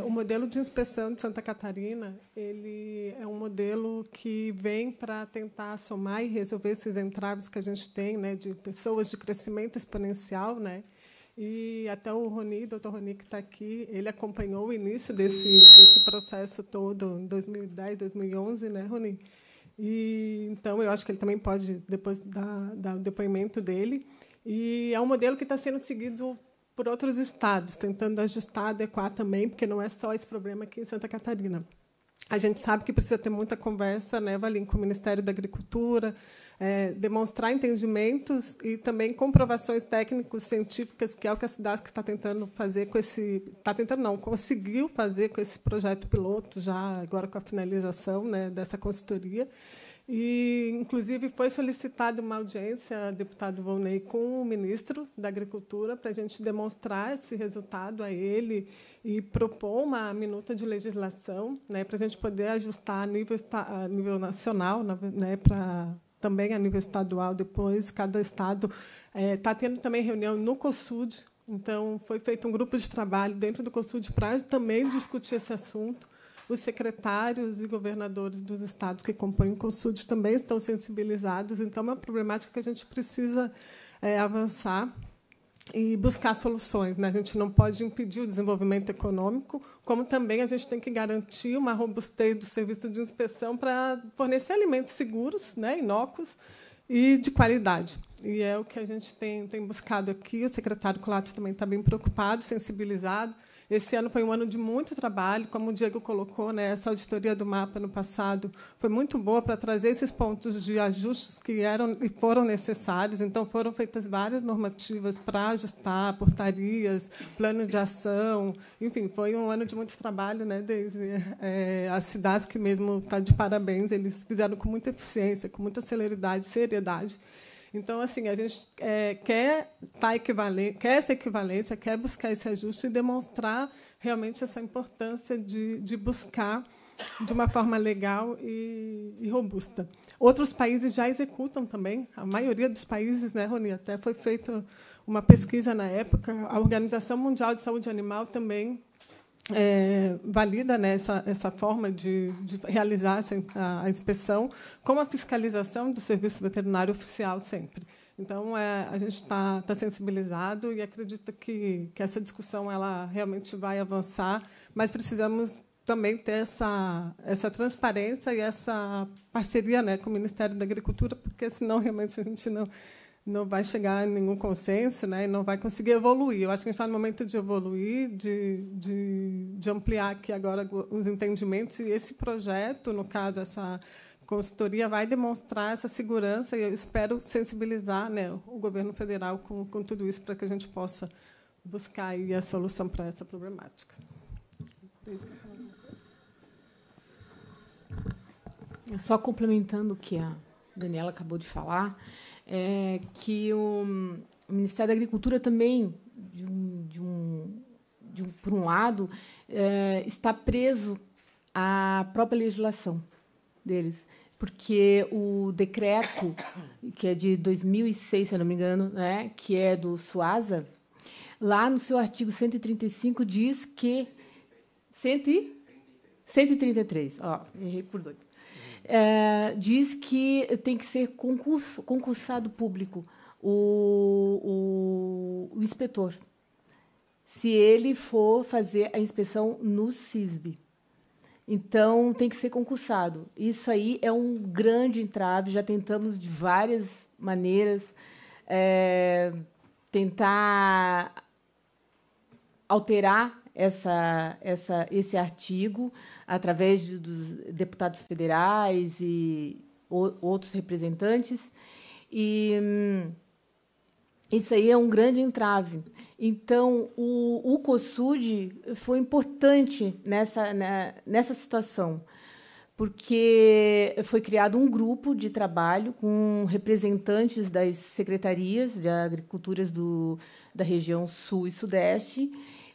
o modelo de inspeção de Santa Catarina, ele é um modelo que vem para tentar somar e resolver esses entraves que a gente tem, né, de pessoas de crescimento exponencial, né? E até o Rony, doutor Rony, que está aqui, ele acompanhou o início desse processo todo em 2010, 2011, né, Rony? E, então, eu acho que ele também pode depois dar o depoimento dele. E é um modelo que está sendo seguido por outros estados, tentando ajustar, adequar também, porque não é só esse problema aqui em Santa Catarina. A gente sabe que precisa ter muita conversa, né, Valim, com o Ministério da Agricultura, demonstrar entendimentos e também comprovações técnicos científicas, que é o que a SIDASC está tentando fazer com esse... Está tentando, não, conseguiu fazer com esse projeto piloto, já agora com a finalização, né, dessa consultoria. E, inclusive, foi solicitada uma audiência, deputado Vonei, com o ministro da Agricultura, para a gente demonstrar esse resultado a ele e propor uma minuta de legislação, né, para a gente poder ajustar a nível nacional, né, também a nível estadual. Depois, cada estado está tendo também reunião no COSUD. Então, foi feito um grupo de trabalho dentro do COSUD para também discutir esse assunto. Os secretários e governadores dos estados que compõem o COSUD também estão sensibilizados. Então, é uma problemática que a gente precisa avançar e buscar soluções, né? A gente não pode impedir o desenvolvimento econômico, como também a gente tem que garantir uma robustez do serviço de inspeção para fornecer alimentos seguros, né, inócuos e de qualidade. E é o que a gente tem buscado aqui. O secretário Colato também está bem preocupado, sensibilizado. Esse ano foi um ano de muito trabalho, como o Diego colocou, né, essa auditoria do mapa no passado foi muito boa para trazer esses pontos de ajustes que eram e foram necessários. Então, foram feitas várias normativas para ajustar, portarias, plano de ação. Enfim, foi um ano de muito trabalho, né, desde a SIDASC mesmo está de parabéns. Eles fizeram com muita eficiência, com muita celeridade, seriedade. Então, assim, a gente quer essa equivalência, quer buscar esse ajuste e demonstrar realmente essa importância de buscar de uma forma legal e robusta. Outros países já executam também, a maioria dos países, né, Rony? Até foi feita uma pesquisa na época, a Organização Mundial de Saúde Animal também valida, né, essa forma de realizar a inspeção com a fiscalização do serviço veterinário oficial sempre. Então, a gente está sensibilizado e acredita que essa discussão ela realmente vai avançar, mas precisamos também ter essa transparência e essa parceria, né, com o Ministério da Agricultura, porque, senão, realmente, a gente não vai chegar a nenhum consenso, né, e não vai conseguir evoluir. Eu acho que a gente está no momento de evoluir, de ampliar aqui agora os entendimentos, e esse projeto, no caso, essa consultoria, vai demonstrar essa segurança, e eu espero sensibilizar, né, o governo federal com tudo isso, para que a gente possa buscar aí a solução para essa problemática. Só complementando o que a Daniela acabou de falar, que o Ministério da Agricultura também, por um lado, está preso à própria legislação deles, porque o decreto, que é de 2006, se eu não me engano, né, que é do SUASA, lá no seu artigo 135 diz que 133, errei por 2. Diz que tem que ser concursado público o inspetor, se ele for fazer a inspeção no CISB. Então, tem que ser concursado. Isso aí é um grande entrave, já tentamos de várias maneiras tentar alterar esse artigo através dos deputados federais e outros representantes. E isso aí é um grande entrave. Então, o COSUD foi importante nessa situação, porque foi criado um grupo de trabalho com representantes das secretarias de agriculturas da região Sul e Sudeste,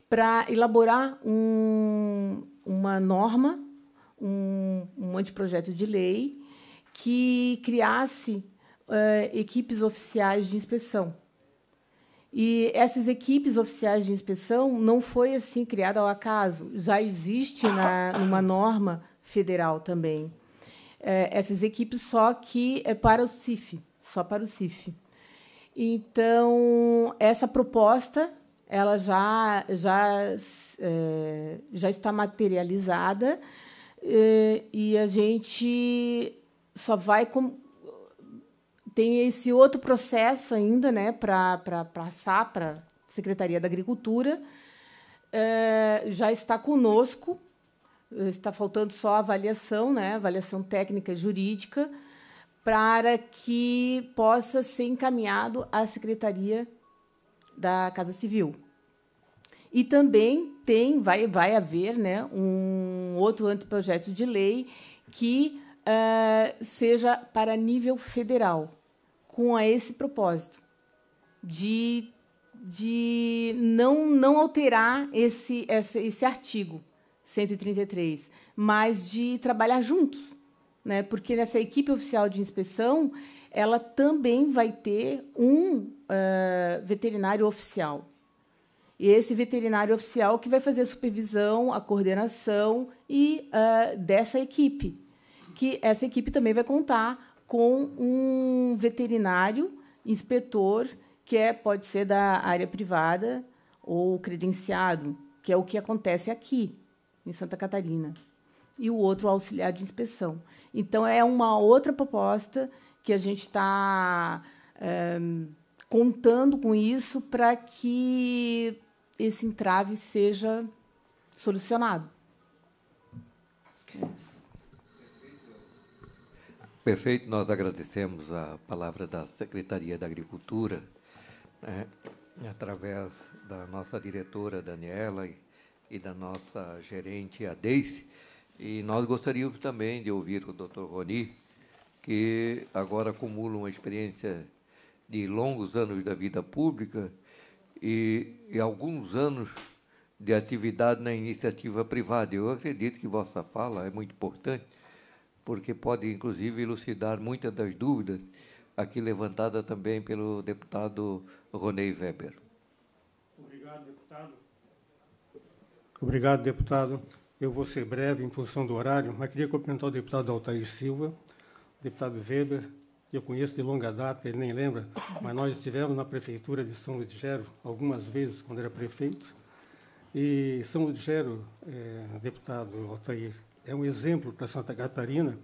para elaborar uma norma, um anteprojeto de lei que criasse equipes oficiais de inspeção. E essas equipes oficiais de inspeção não foi assim criada ao acaso, já existe numa norma federal também. Essas equipes só que é para o CIF, só para o CIF. Então, essa proposta ela já está materializada, e a gente só vai tem esse outro processo ainda, né, para passar para a Secretaria da Agricultura. Já está conosco, está faltando só a avaliação, né, avaliação técnica e jurídica, para que possa ser encaminhado à Secretaria da Casa Civil. E também vai haver, né, um outro anteprojeto de lei que seja para nível federal, com esse propósito de não alterar esse artigo 133, mas de trabalhar juntos, né? Porque nessa equipe oficial de inspeção ela também vai ter um veterinário oficial. E esse veterinário oficial que vai fazer a supervisão, a coordenação dessa equipe. Que essa equipe também vai contar com um veterinário inspetor, que pode ser da área privada ou credenciado, que é o que acontece aqui, em Santa Catarina. E o outro auxiliar de inspeção. Então, é uma outra proposta que a gente está contando com isso para que esse entrave seja solucionado. Perfeito, nós agradecemos a palavra da Secretaria da Agricultura, né, através da nossa diretora, Daniela, e da nossa gerente, a Deice, e nós gostaríamos também de ouvir o Dr. Roni, que agora acumula uma experiência de longos anos da vida pública e alguns anos de atividade na iniciativa privada. Eu acredito que vossa fala é muito importante, porque pode, inclusive, elucidar muitas das dúvidas aqui levantadas também pelo deputado Ronei Weber. Obrigado, deputado. Obrigado, deputado. Eu vou ser breve em função do horário, mas queria cumprimentar o deputado Altair Silva, deputado Weber, que eu conheço de longa data, ele nem lembra, mas nós estivemos na prefeitura de São Ludgero algumas vezes quando era prefeito. E São Ludgero, deputado Altair, é um exemplo para Santa Catarina.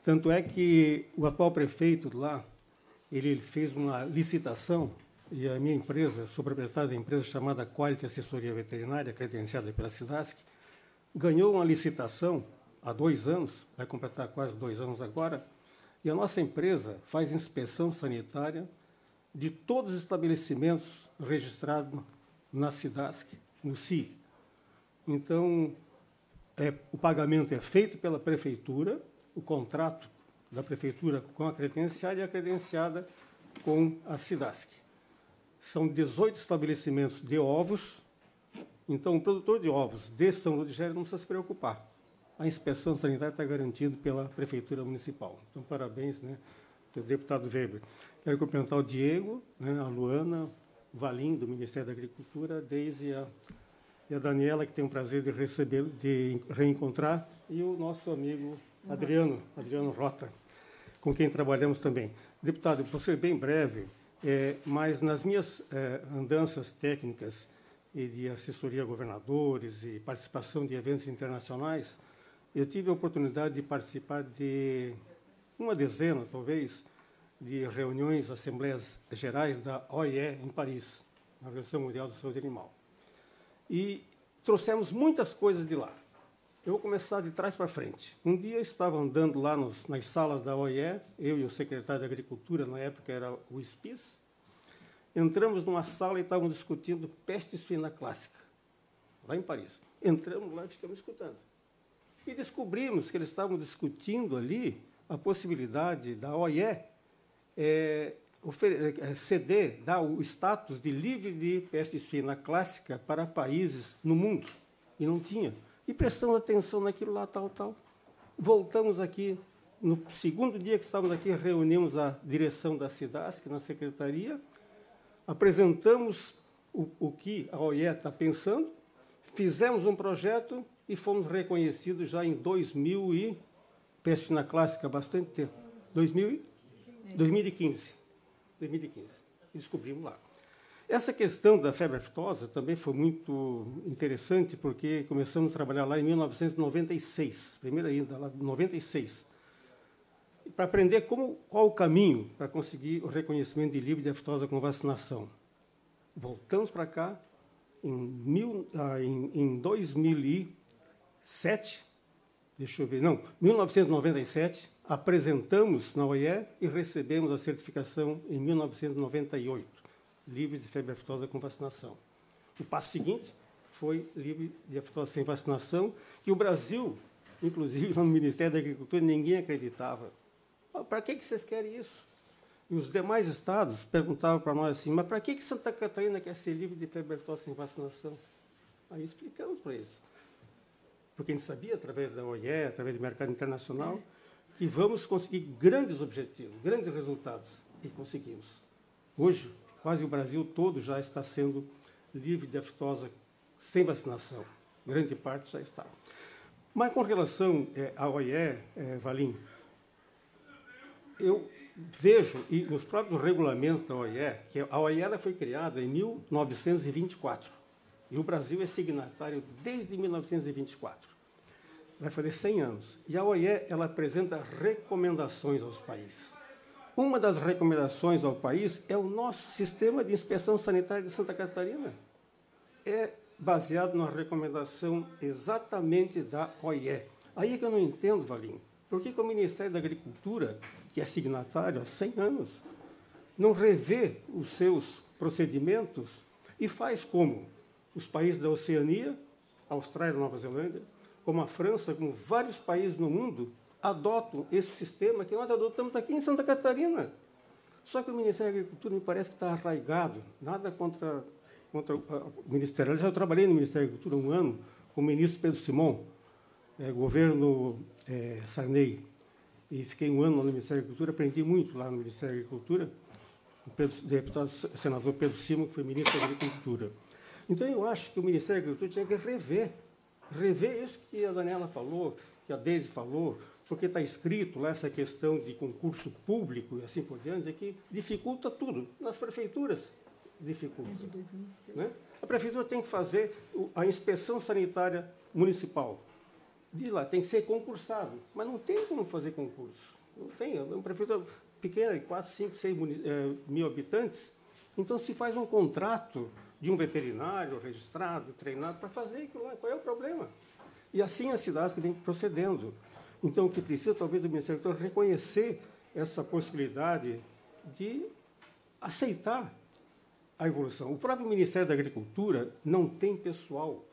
Tanto é que o atual prefeito lá, ele fez uma licitação, e a minha empresa, sou proprietário da empresa chamada Quality Assessoria Veterinária, credenciada pela SIDASC, ganhou uma licitação há 2 anos, vai completar quase 2 anos agora, e a nossa empresa faz inspeção sanitária de todos os estabelecimentos registrados na SIDASC, no CI. Então, o pagamento é feito pela prefeitura, o contrato da prefeitura com a credenciada e a credenciada com a SIDASC. São 18 estabelecimentos de ovos, então o produtor de ovos de São Ludgero não precisa se preocupar. A inspeção sanitária está garantida pela prefeitura municipal. Então, parabéns, né, deputado Weber. Quero cumprimentar o Diego, né, a Luana, o Valim, do Ministério da Agricultura, a Deise e a Daniela, que tem o prazer de receber, de reencontrar, e o nosso amigo Adriano Rota, com quem trabalhamos também. Deputado, vou ser bem breve, mas nas minhas andanças técnicas e de assessoria a governadores e participação de eventos internacionais, eu tive a oportunidade de participar de uma dezena, talvez, de reuniões, assembleias gerais da OIE em Paris, na Organização Mundial da Saúde Animal. E trouxemos muitas coisas de lá. Eu vou começar de trás para frente. Um dia eu estava andando lá nas salas da OIE, eu e o secretário da Agricultura, na época era o SPIS, entramos numa sala e estávamos discutindo peste suína clássica, lá em Paris. Entramos lá e ficamos escutando. E descobrimos que eles estavam discutindo ali a possibilidade da OIE ceder, dar o status de livre de peste suína clássica para países no mundo. E não tinha. E prestando atenção naquilo lá, tal. Voltamos aqui, no segundo dia que estávamos aqui, reunimos a direção da SIDASC na secretaria, apresentamos o que a OIE está pensando, fizemos um projeto e fomos reconhecidos já em 2000 e peste suína clássica há bastante tempo. 2015. E descobrimos lá. Essa questão da febre aftosa também foi muito interessante, porque começamos a trabalhar lá em 1996, primeiro ainda, lá em 96, para aprender qual o caminho para conseguir o reconhecimento de livre de aftosa com vacinação. Voltamos para cá em 2007, 1997, apresentamos na OIE e recebemos a certificação em 1998, livres de febre aftosa com vacinação. O passo seguinte foi livre de aftosa sem vacinação, que o Brasil, inclusive no Ministério da Agricultura, ninguém acreditava. Para que vocês querem isso? E os demais estados perguntavam para nós assim, mas para que Santa Catarina quer ser livre de febre aftosa sem vacinação? Aí explicamos para eles. Porque a gente sabia, através da OIE, através do mercado internacional, que vamos conseguir grandes objetivos, grandes resultados, e conseguimos. Hoje, quase o Brasil todo já está sendo livre de aftosa sem vacinação. Grande parte já está. Mas com relação à OIE, Valim, eu vejo, e nos próprios regulamentos da OIE, que a OIE ela foi criada em 1924, e o Brasil é signatário desde 1924. Vai fazer 100 anos. E a OIE ela apresenta recomendações aos países. Uma das recomendações ao país é o nosso sistema de inspeção sanitária de Santa Catarina. É baseado na recomendação exatamente da OIE. Aí é que eu não entendo, Valim. Por que o Ministério da Agricultura, que é signatário há 100 anos, não revê os seus procedimentos e faz como os países da Oceania, Austrália e Nova Zelândia, como a França, como vários países no mundo, adotam esse sistema que nós adotamos aqui em Santa Catarina. Só que o Ministério da Agricultura me parece que está arraigado, nada contra o Ministério. Eu trabalhei no Ministério da Agricultura 1 ano com o ministro Pedro Simon, governo Sarney, e fiquei 1 ano no Ministério da Agricultura, aprendi muito lá no Ministério da Agricultura, o deputado senador Pedro Simon, que foi ministro da Agricultura. Então, eu acho que o Ministério da Agricultura tinha que rever isso que a Daniela falou, que a Deise falou, porque está escrito lá essa questão de concurso público e assim por diante, é que dificulta tudo. Nas prefeituras, dificulta. Né? A prefeitura tem que fazer a inspeção sanitária municipal. Diz lá, tem que ser concursado, mas não tem como fazer concurso. Não tem. É uma prefeitura pequena, de 4, 5, 6 mil habitantes, então se faz um contrato de um veterinário registrado, treinado, para fazer aquilo lá. Qual é o problema? E assim as cidades que vêm procedendo. Então, o que precisa, talvez, do Ministério da Agricultura reconhecer essa possibilidade de aceitar a evolução. O próprio Ministério da Agricultura não tem pessoal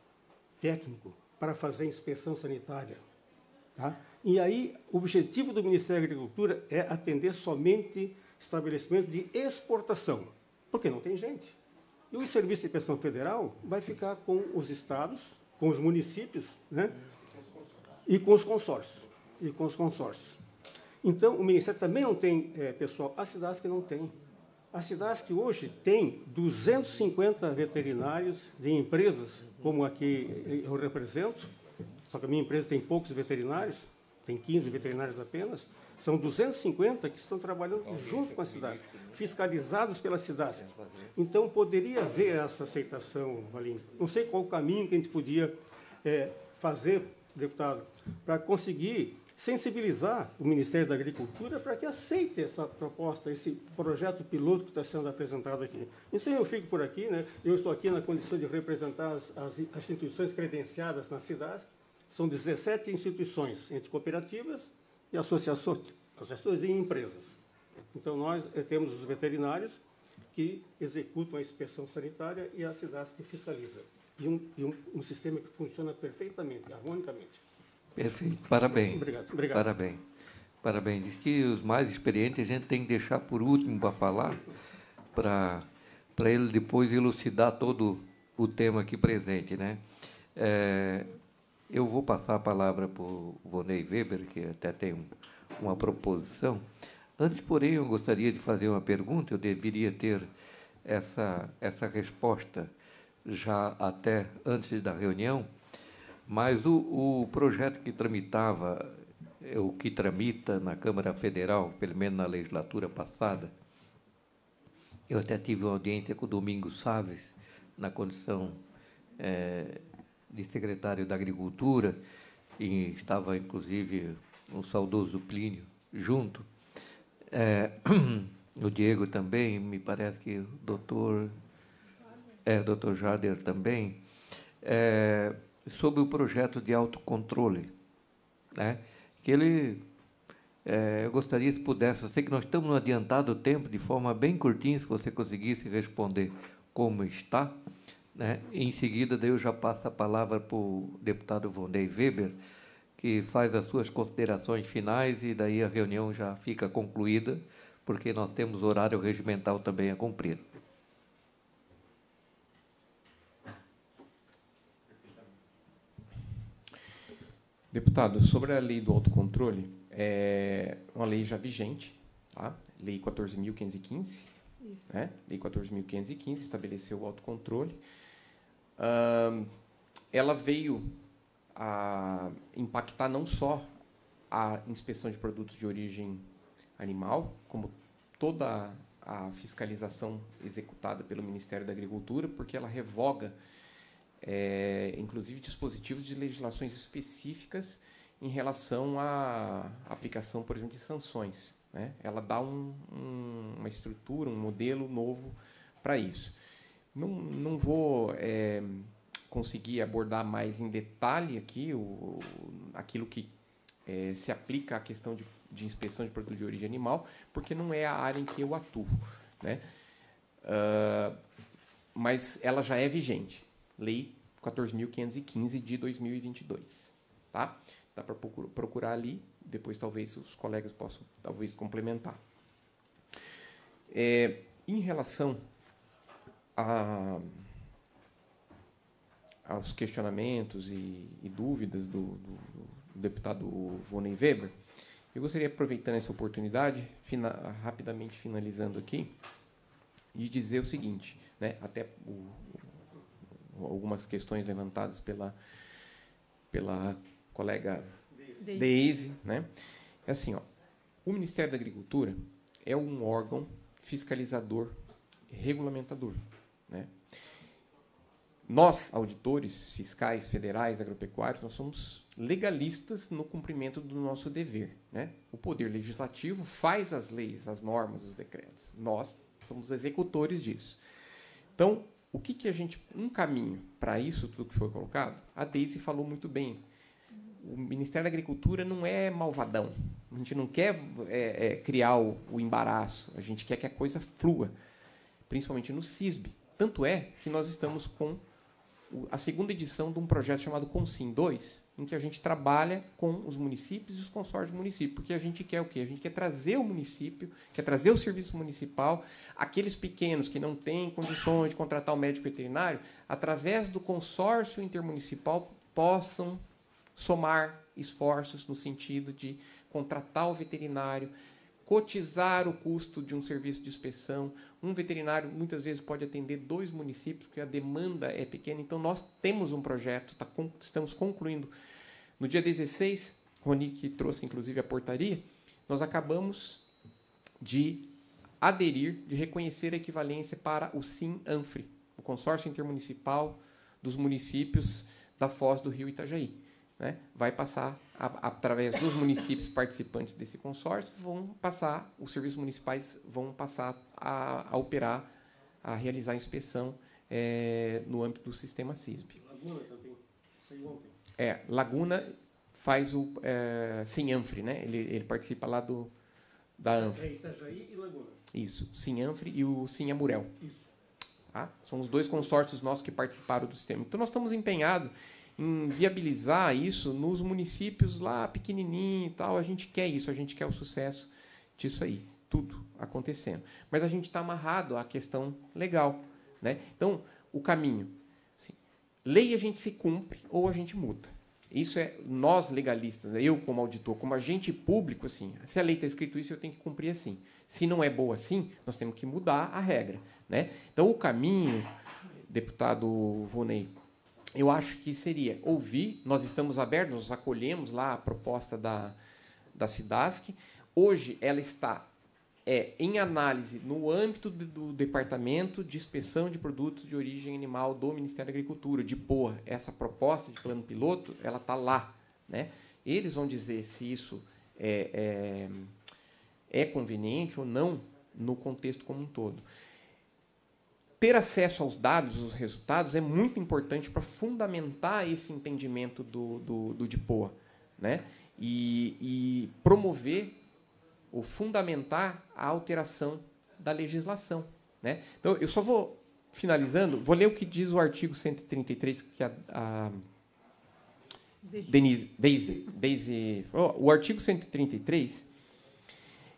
técnico para fazer inspeção sanitária. Tá? E aí, o objetivo do Ministério da Agricultura é atender somente estabelecimentos de exportação, porque não tem gente. E o Serviço de Inspeção Federal vai ficar com os estados, com os municípios, né? E com os consórcios. Então, o Ministério também não tem pessoal. As cidades que não têm. As cidades que hoje têm 250 veterinários de empresas, como aqui eu represento, só que a minha empresa tem poucos veterinários, tem 15 veterinários apenas, são 250 que estão trabalhando junto com as cidades, fiscalizados pelas cidades. Então, poderia haver essa aceitação, Valim. Não sei qual o caminho que a gente podia fazer, deputado, para conseguir sensibilizar o Ministério da Agricultura para que aceite essa proposta, esse projeto piloto que está sendo apresentado aqui. Então, eu fico por aqui, né? Eu estou aqui na condição de representar as instituições credenciadas nas cidades. São 17 instituições, entre cooperativas e associações e empresas. Então, nós temos os veterinários que executam a inspeção sanitária e as cidades que fiscalizam. E um sistema que funciona perfeitamente, harmonicamente. Perfeito. Parabéns. Obrigado. Parabéns. Diz que os mais experientes a gente tem que deixar por último para falar, para ele depois elucidar todo o tema aqui presente, né? Eu vou passar a palavra para o Vonei Weber, que até tem uma proposição. Antes, porém, eu gostaria de fazer uma pergunta. Eu deveria ter essa resposta já até antes da reunião, mas o projeto que tramitava, o que tramita na Câmara Federal, pelo menos na legislatura passada, eu até tive uma audiência com o Domingos Salles, na condição de secretário da Agricultura, e estava, inclusive, o saudoso Plínio junto. O Diego também, me parece que o doutor Jader também, sobre o projeto de autocontrole, né? Que ele, eu gostaria, se pudesse, eu sei que nós estamos no adiantado tempo, de forma bem curtinha, se você conseguisse responder como está, né? Em seguida, daí eu já passo a palavra para o deputado Vonei Weber, que faz as suas considerações finais, e daí a reunião já fica concluída, porque nós temos horário regimental também a cumprir. Deputado, sobre a lei do autocontrole, é uma lei já vigente, tá? Lei 14.515, né? Lei 14.515 estabeleceu o autocontrole. Ela veio a impactar não só a inspeção de produtos de origem animal, como toda a fiscalização executada pelo Ministério da Agricultura, porque ela revoga inclusive dispositivos de legislações específicas em relação à aplicação, por exemplo, de sanções, né? Ela dá uma estrutura, um modelo novo para isso. Não vou conseguir abordar mais em detalhe aqui aquilo que se aplica à questão de inspeção de produto de origem animal, porque não é a área em que eu atuo, né? Mas ela já é vigente. Lei 14.515 de 2022. Tá? Dá para procurar ali, depois talvez os colegas possam talvez complementar. Em relação aos questionamentos e dúvidas do deputado Vonei Weber, eu gostaria, aproveitando essa oportunidade, rapidamente finalizando aqui, e dizer o seguinte, né, até algumas questões levantadas pela colega Deise, né? É assim, ó, o Ministério da Agricultura é um órgão fiscalizador e regulamentador, né? Nós, auditores fiscais, federais, agropecuários, nós somos legalistas no cumprimento do nosso dever, né? O Poder Legislativo faz as leis, as normas, os decretos. Nós somos executores disso. Então, o que a gente... Um caminho para isso tudo que foi colocado, a Deise falou muito bem. O Ministério da Agricultura não é malvadão. A gente não quer criar o embaraço. A gente quer que a coisa flua, principalmente no CISB. Tanto é que nós estamos com a segunda edição de um projeto chamado Consim 2, em que a gente trabalha com os municípios e os consórcios de município, porque a gente quer o quê? A gente quer trazer o município, quer trazer o serviço municipal, aqueles pequenos que não têm condições de contratar o médico veterinário, através do consórcio intermunicipal, possam somar esforços no sentido de contratar o veterinário, cotizar o custo de um serviço de inspeção. Um veterinário, muitas vezes, pode atender 2 municípios, porque a demanda é pequena. Então, nós temos um projeto, estamos concluindo. No dia 16, Roni, que trouxe, inclusive, a portaria, nós acabamos de aderir, de reconhecer a equivalência para o SIM-ANFRE, o Consórcio Intermunicipal dos Municípios da Foz do Rio Itajaí. Né? Vai passar, através dos municípios participantes desse consórcio, os serviços municipais vão passar a operar, a realizar a inspeção no âmbito do sistema CISB. Laguna também, sei ontem. Laguna faz o SIM-ANFRE, né? Ele participa lá da ANFRE. Itajaí e Laguna. Isso, SIM-ANFRE e o SIM-AMUREL. Isso. Tá? São os 2 consórcios nossos que participaram do sistema. Então, nós estamos empenhados em viabilizar isso nos municípios lá pequenininho e tal. A gente quer isso, a gente quer o sucesso disso aí, tudo acontecendo. Mas a gente está amarrado à questão legal, né? Então, o caminho, assim, lei a gente se cumpre ou a gente muda. Isso é nós legalistas, eu como auditor, como agente público, assim, se a lei está escrito isso, eu tenho que cumprir assim. Se não é boa assim, nós temos que mudar a regra, né? Então, o caminho, deputado Vonei, eu acho que seria ouvir, nós estamos abertos, nós acolhemos lá a proposta da SIDASC. Hoje ela está em análise no âmbito do Departamento de Inspeção de Produtos de Origem Animal do Ministério da Agricultura, de pôr essa proposta de plano piloto, ela está lá, né? Eles vão dizer se isso é conveniente ou não no contexto como um todo. Ter acesso aos dados, os resultados, é muito importante para fundamentar esse entendimento do DIPOA, né? E promover ou fundamentar a alteração da legislação, né? Então, eu só vou, finalizando, vou ler o que diz o artigo 133, que a Deise falou. O artigo 133,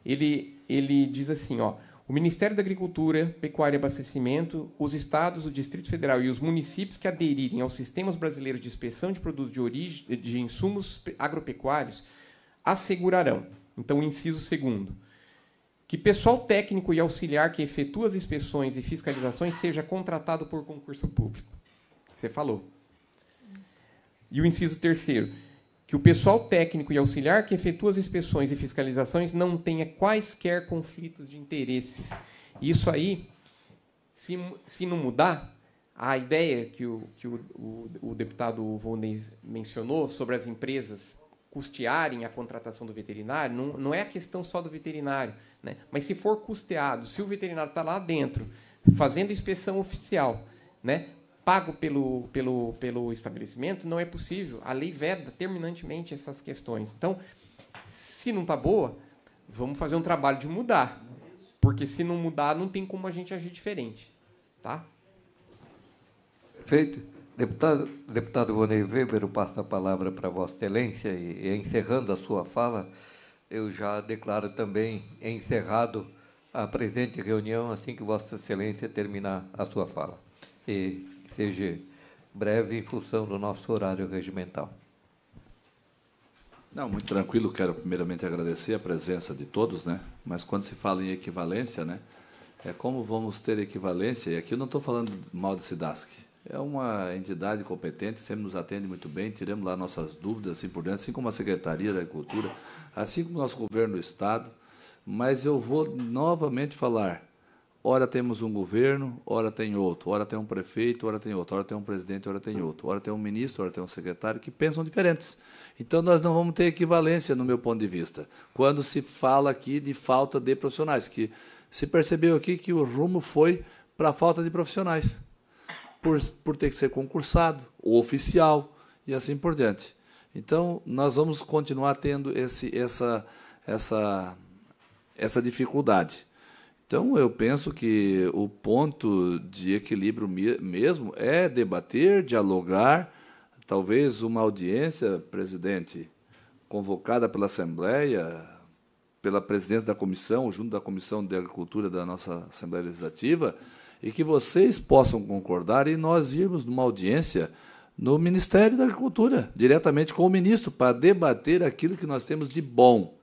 ele diz assim, ó: o Ministério da Agricultura, Pecuária e Abastecimento, os estados, o Distrito Federal e os municípios que aderirem aos sistemas brasileiros de inspeção de produtos de origem de insumos agropecuários assegurarão, então, o inciso 2º, que pessoal técnico e auxiliar que efetua as inspeções e fiscalizações seja contratado por concurso público. Você falou. E o inciso 3º, que o pessoal técnico e auxiliar que efetua as inspeções e fiscalizações não tenha quaisquer conflitos de interesses. Isso aí, se não mudar, a ideia que o deputado Vonei mencionou sobre as empresas custearem a contratação do veterinário, não é a questão só do veterinário, né? Mas se for custeado, se o veterinário está lá dentro, fazendo inspeção oficial, né? pago pelo estabelecimento, não é possível. A lei veda terminantemente essas questões. Então, se não está boa, vamos fazer um trabalho de mudar. Porque se não mudar, não tem como a gente agir diferente. Tá? Perfeito. Deputado Vonei Weber, eu passo a palavra para Vossa Excelência e encerrando a sua fala, eu já declaro também encerrado a presente reunião assim que Vossa Excelência terminar a sua fala. E seja breve em função do nosso horário regimental. Não, muito tranquilo. Quero primeiramente agradecer a presença de todos, né? Mas quando se fala em equivalência, né? É como vamos ter equivalência, e aqui eu não estou falando mal da SIDASC, é uma entidade competente, sempre nos atende muito bem, tiramos lá nossas dúvidas, assim por dentro, assim como a Secretaria da Agricultura, assim como o nosso governo do Estado, mas eu vou novamente falar, ora temos um governo, ora tem outro, ora tem um prefeito, ora tem outro, ora tem um presidente, ora tem outro, ora tem um ministro, ora tem um secretário, que pensam diferentes. Então, nós não vamos ter equivalência, no meu ponto de vista, quando se fala aqui de falta de profissionais, que se percebeu aqui que o rumo foi para a falta de profissionais, por ter que ser concursado, ou oficial, e assim por diante. Então, nós vamos continuar tendo essa dificuldade. Então, eu penso que o ponto de equilíbrio mesmo é debater, dialogar, talvez uma audiência, presidente, convocada pela Assembleia, pela presidência da comissão, junto da Comissão de Agricultura da nossa Assembleia Legislativa, e que vocês possam concordar e nós irmos numa audiência no Ministério da Agricultura, diretamente com o ministro, para debater aquilo que nós temos de bom.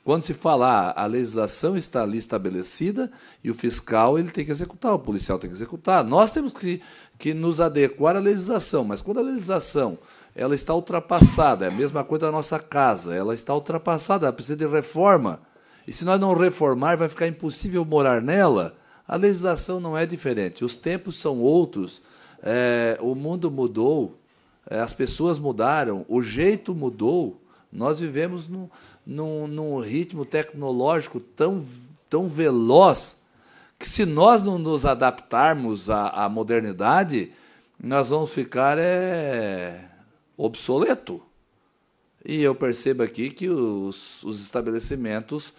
Quando se falar, a legislação está ali estabelecida e o fiscal ele tem que executar, o policial tem que executar. Nós temos que nos adequar à legislação, mas quando a legislação ela está ultrapassada, é a mesma coisa da nossa casa, ela está ultrapassada, ela precisa de reforma. E se nós não reformar, vai ficar impossível morar nela. A legislação não é diferente, os tempos são outros, o mundo mudou, as pessoas mudaram, o jeito mudou. Nós vivemos num ritmo tecnológico tão veloz que, se nós não nos adaptarmos à modernidade, nós vamos ficar obsoleto. E eu percebo aqui que os estabelecimentos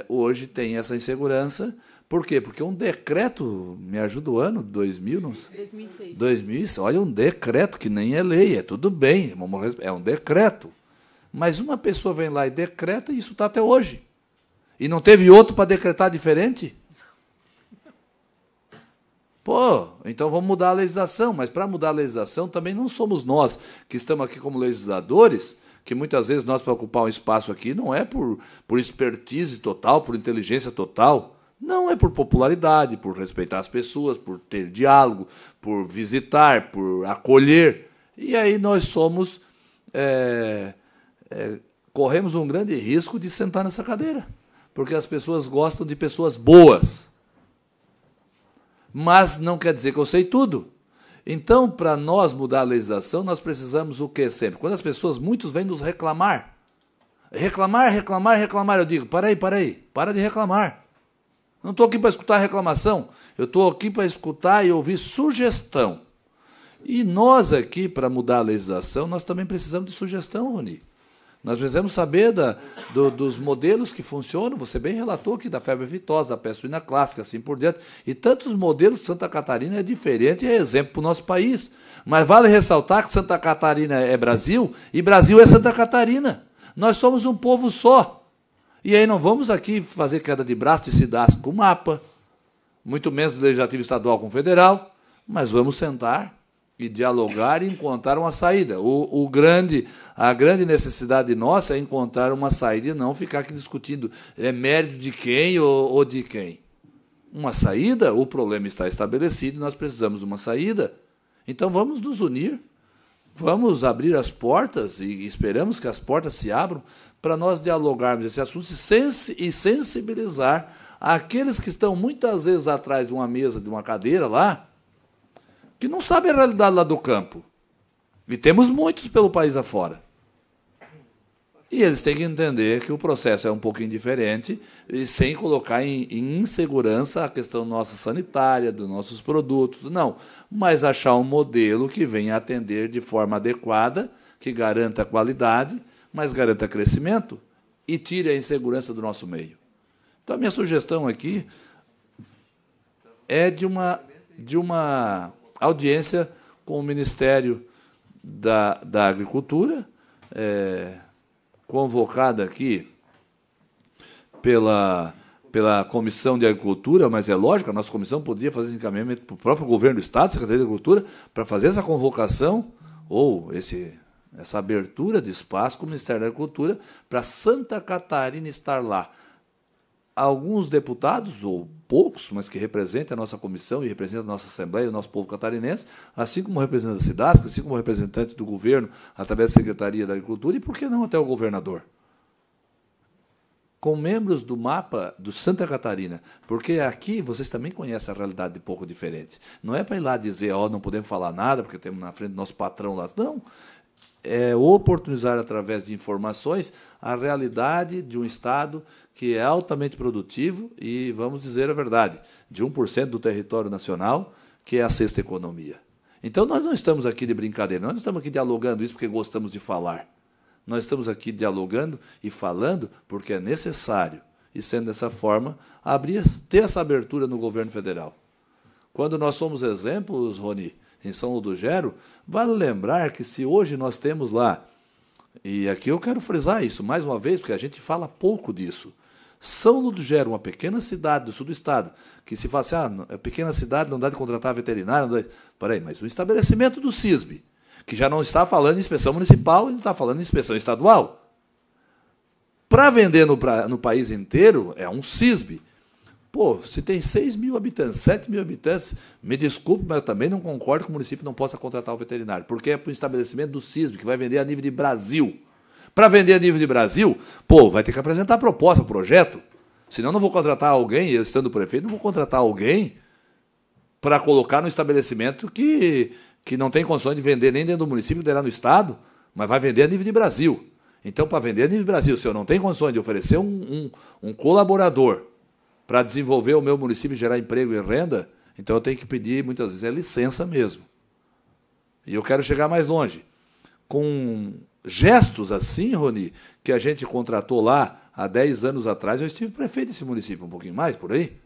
hoje têm essa insegurança. Por quê? Porque um decreto, me ajuda o ano, 2000? Não sei. 2006. Olha, um decreto que nem é lei, é tudo bem, é um decreto. Mas uma pessoa vem lá e decreta, e isso está até hoje. E não teve outro para decretar diferente? Pô, então vamos mudar a legislação. Mas para mudar a legislação também não somos nós que estamos aqui como legisladores, que muitas vezes nós, para ocupar um espaço aqui, não é por expertise total, por inteligência total. Não, é por popularidade, por respeitar as pessoas, por ter diálogo, por visitar, por acolher. E aí nós somos... corremos um grande risco de sentar nessa cadeira, porque as pessoas gostam de pessoas boas. Mas não quer dizer que eu sei tudo. Então, para nós mudar a legislação, nós precisamos o quê sempre? Quando as pessoas, muitos vêm nos reclamar. Reclamar, eu digo, para aí, para de reclamar. Não estou aqui para escutar reclamação, eu estou aqui para escutar e ouvir sugestão. E nós aqui, para mudar a legislação, nós também precisamos de sugestão, Rony. Nós precisamos saber dos modelos que funcionam. Você bem relatou aqui da febre aftosa, da peste suína clássica, assim por diante. E tantos modelos. Santa Catarina é diferente e é exemplo para o nosso país. Mas vale ressaltar que Santa Catarina é Brasil e Brasil é Santa Catarina. Nós somos um povo só. E aí não vamos aqui fazer queda de braço de SIDASC com mapa, muito menos legislativo estadual com federal, mas vamos sentar e dialogar e encontrar uma saída. A grande necessidade nossa é encontrar uma saída e não ficar aqui discutindo mérito de quem ou de quem. Uma saída, o problema está estabelecido e nós precisamos de uma saída. Então vamos nos unir, vamos abrir as portas e esperamos que as portas se abram para nós dialogarmos esse assunto e sensibilizar aqueles que estão muitas vezes atrás de uma mesa, de uma cadeira lá, que não sabem a realidade lá do campo. E temos muitos pelo país afora. E eles têm que entender que o processo é um pouquinho diferente, e sem colocar em insegurança a questão nossa sanitária, dos nossos produtos, não. Mas achar um modelo que venha atender de forma adequada, que garanta a qualidade, mas garanta crescimento e tire a insegurança do nosso meio. Então, a minha sugestão aqui é de uma audiência com o Ministério da Agricultura, convocada aqui pela Comissão de Agricultura, mas é lógico, a nossa comissão podia fazer esse encaminhamento para o próprio governo do Estado, Secretaria de Agricultura, para fazer essa convocação ou essa abertura de espaço com o Ministério da Agricultura para Santa Catarina estar lá. Alguns deputados, ou poucos, mas que representem a nossa comissão e representam a nossa Assembleia, o nosso povo catarinense, assim como representante da SIDASC, assim como representante do governo, através da Secretaria da Agricultura, e por que não até o governador? Com membros do mapa do Santa Catarina, porque aqui vocês também conhecem a realidade um pouco diferente. Não é para ir lá dizer, não podemos falar nada, porque temos na frente do nosso patrão lá. Não. É oportunizar, através de informações, a realidade de um Estado que é altamente produtivo e, vamos dizer a verdade, de 1% do território nacional, que é a sexta economia. Então, nós não estamos aqui de brincadeira, nós não estamos aqui dialogando isso porque gostamos de falar. Nós estamos aqui dialogando e falando porque é necessário, e sendo dessa forma, ter essa abertura no governo federal. Quando nós somos exemplos, Rony, em São Ludogero, vale lembrar que se hoje nós temos lá, e aqui eu quero frisar isso mais uma vez, porque a gente fala pouco disso, São Ludogero, uma pequena cidade do sul do estado, que se fala assim, é pequena cidade, não dá de contratar veterinário, não dá... Peraí, mas o estabelecimento do CISB, que já não está falando em inspeção municipal e não está falando em inspeção estadual, para vender no país inteiro, é um CISB. Pô, se tem 6 mil habitantes, 7 mil habitantes, me desculpe, mas eu também não concordo que o município não possa contratar o veterinário, porque é para o estabelecimento do CISB, que vai vender a nível de Brasil. Para vender a nível de Brasil, vai ter que apresentar a proposta, o projeto. Senão não vou contratar alguém, eu estando prefeito, não vou contratar alguém para colocar no estabelecimento que não tem condições de vender nem dentro do município, nem lá no estado, mas vai vender a nível de Brasil. Então, para vender a nível de Brasil, se eu não tenho condições de oferecer um colaborador para desenvolver o meu município e gerar emprego e renda, então eu tenho que pedir, muitas vezes, licença mesmo. E eu quero chegar mais longe. Com gestos assim, Rony, que a gente contratou lá há 10 anos atrás, eu estive prefeito desse município, um pouquinho mais, por aí,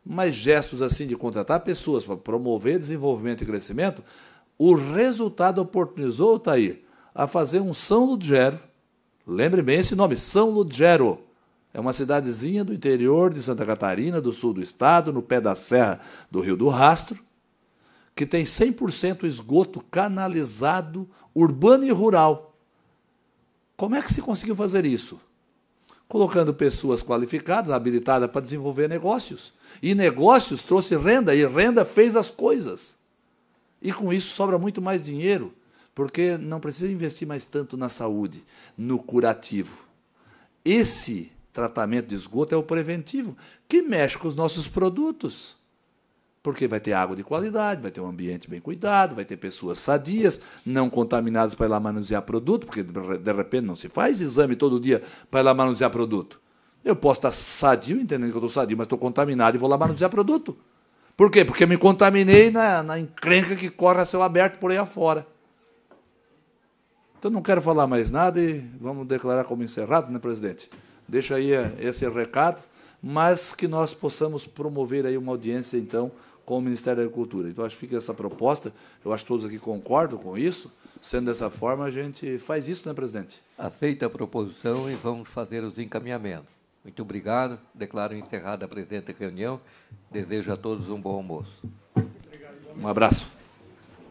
mas gestos assim de contratar pessoas para promover desenvolvimento e crescimento, o resultado oportunizou, Altair, a fazer um São Ludogero, lembre bem esse nome, São Ludogero. É uma cidadezinha do interior de Santa Catarina, do sul do estado, no pé da serra do Rio do Rastro, que tem 100% esgoto canalizado, urbano e rural. Como é que se conseguiu fazer isso? Colocando pessoas qualificadas, habilitadas para desenvolver negócios. E negócios trouxe renda, e renda fez as coisas. E com isso sobra muito mais dinheiro, porque não precisa investir mais tanto na saúde, no curativo. Esse tratamento de esgoto é o preventivo, que mexe com os nossos produtos. Porque vai ter água de qualidade, vai ter um ambiente bem cuidado, vai ter pessoas sadias, não contaminadas para ir lá manusear produto, porque de repente não se faz exame todo dia para ir lá manusear produto. Eu posso estar sadio, entendendo que eu estou sadio, mas estou contaminado e vou lá manusear produto. Por quê? Porque me contaminei na encrenca que corre a céu aberto por aí afora. Então não quero falar mais nada e vamos declarar como encerrado, né, presidente? Deixa aí esse recado, mas que nós possamos promover aí uma audiência, então, com o Ministério da Agricultura. Então, acho que fica essa proposta, eu acho que todos aqui concordam com isso, sendo dessa forma, a gente faz isso, né, presidente? Aceita a proposição e vamos fazer os encaminhamentos. Muito obrigado, declaro encerrada a presente reunião, desejo a todos um bom almoço. Um abraço.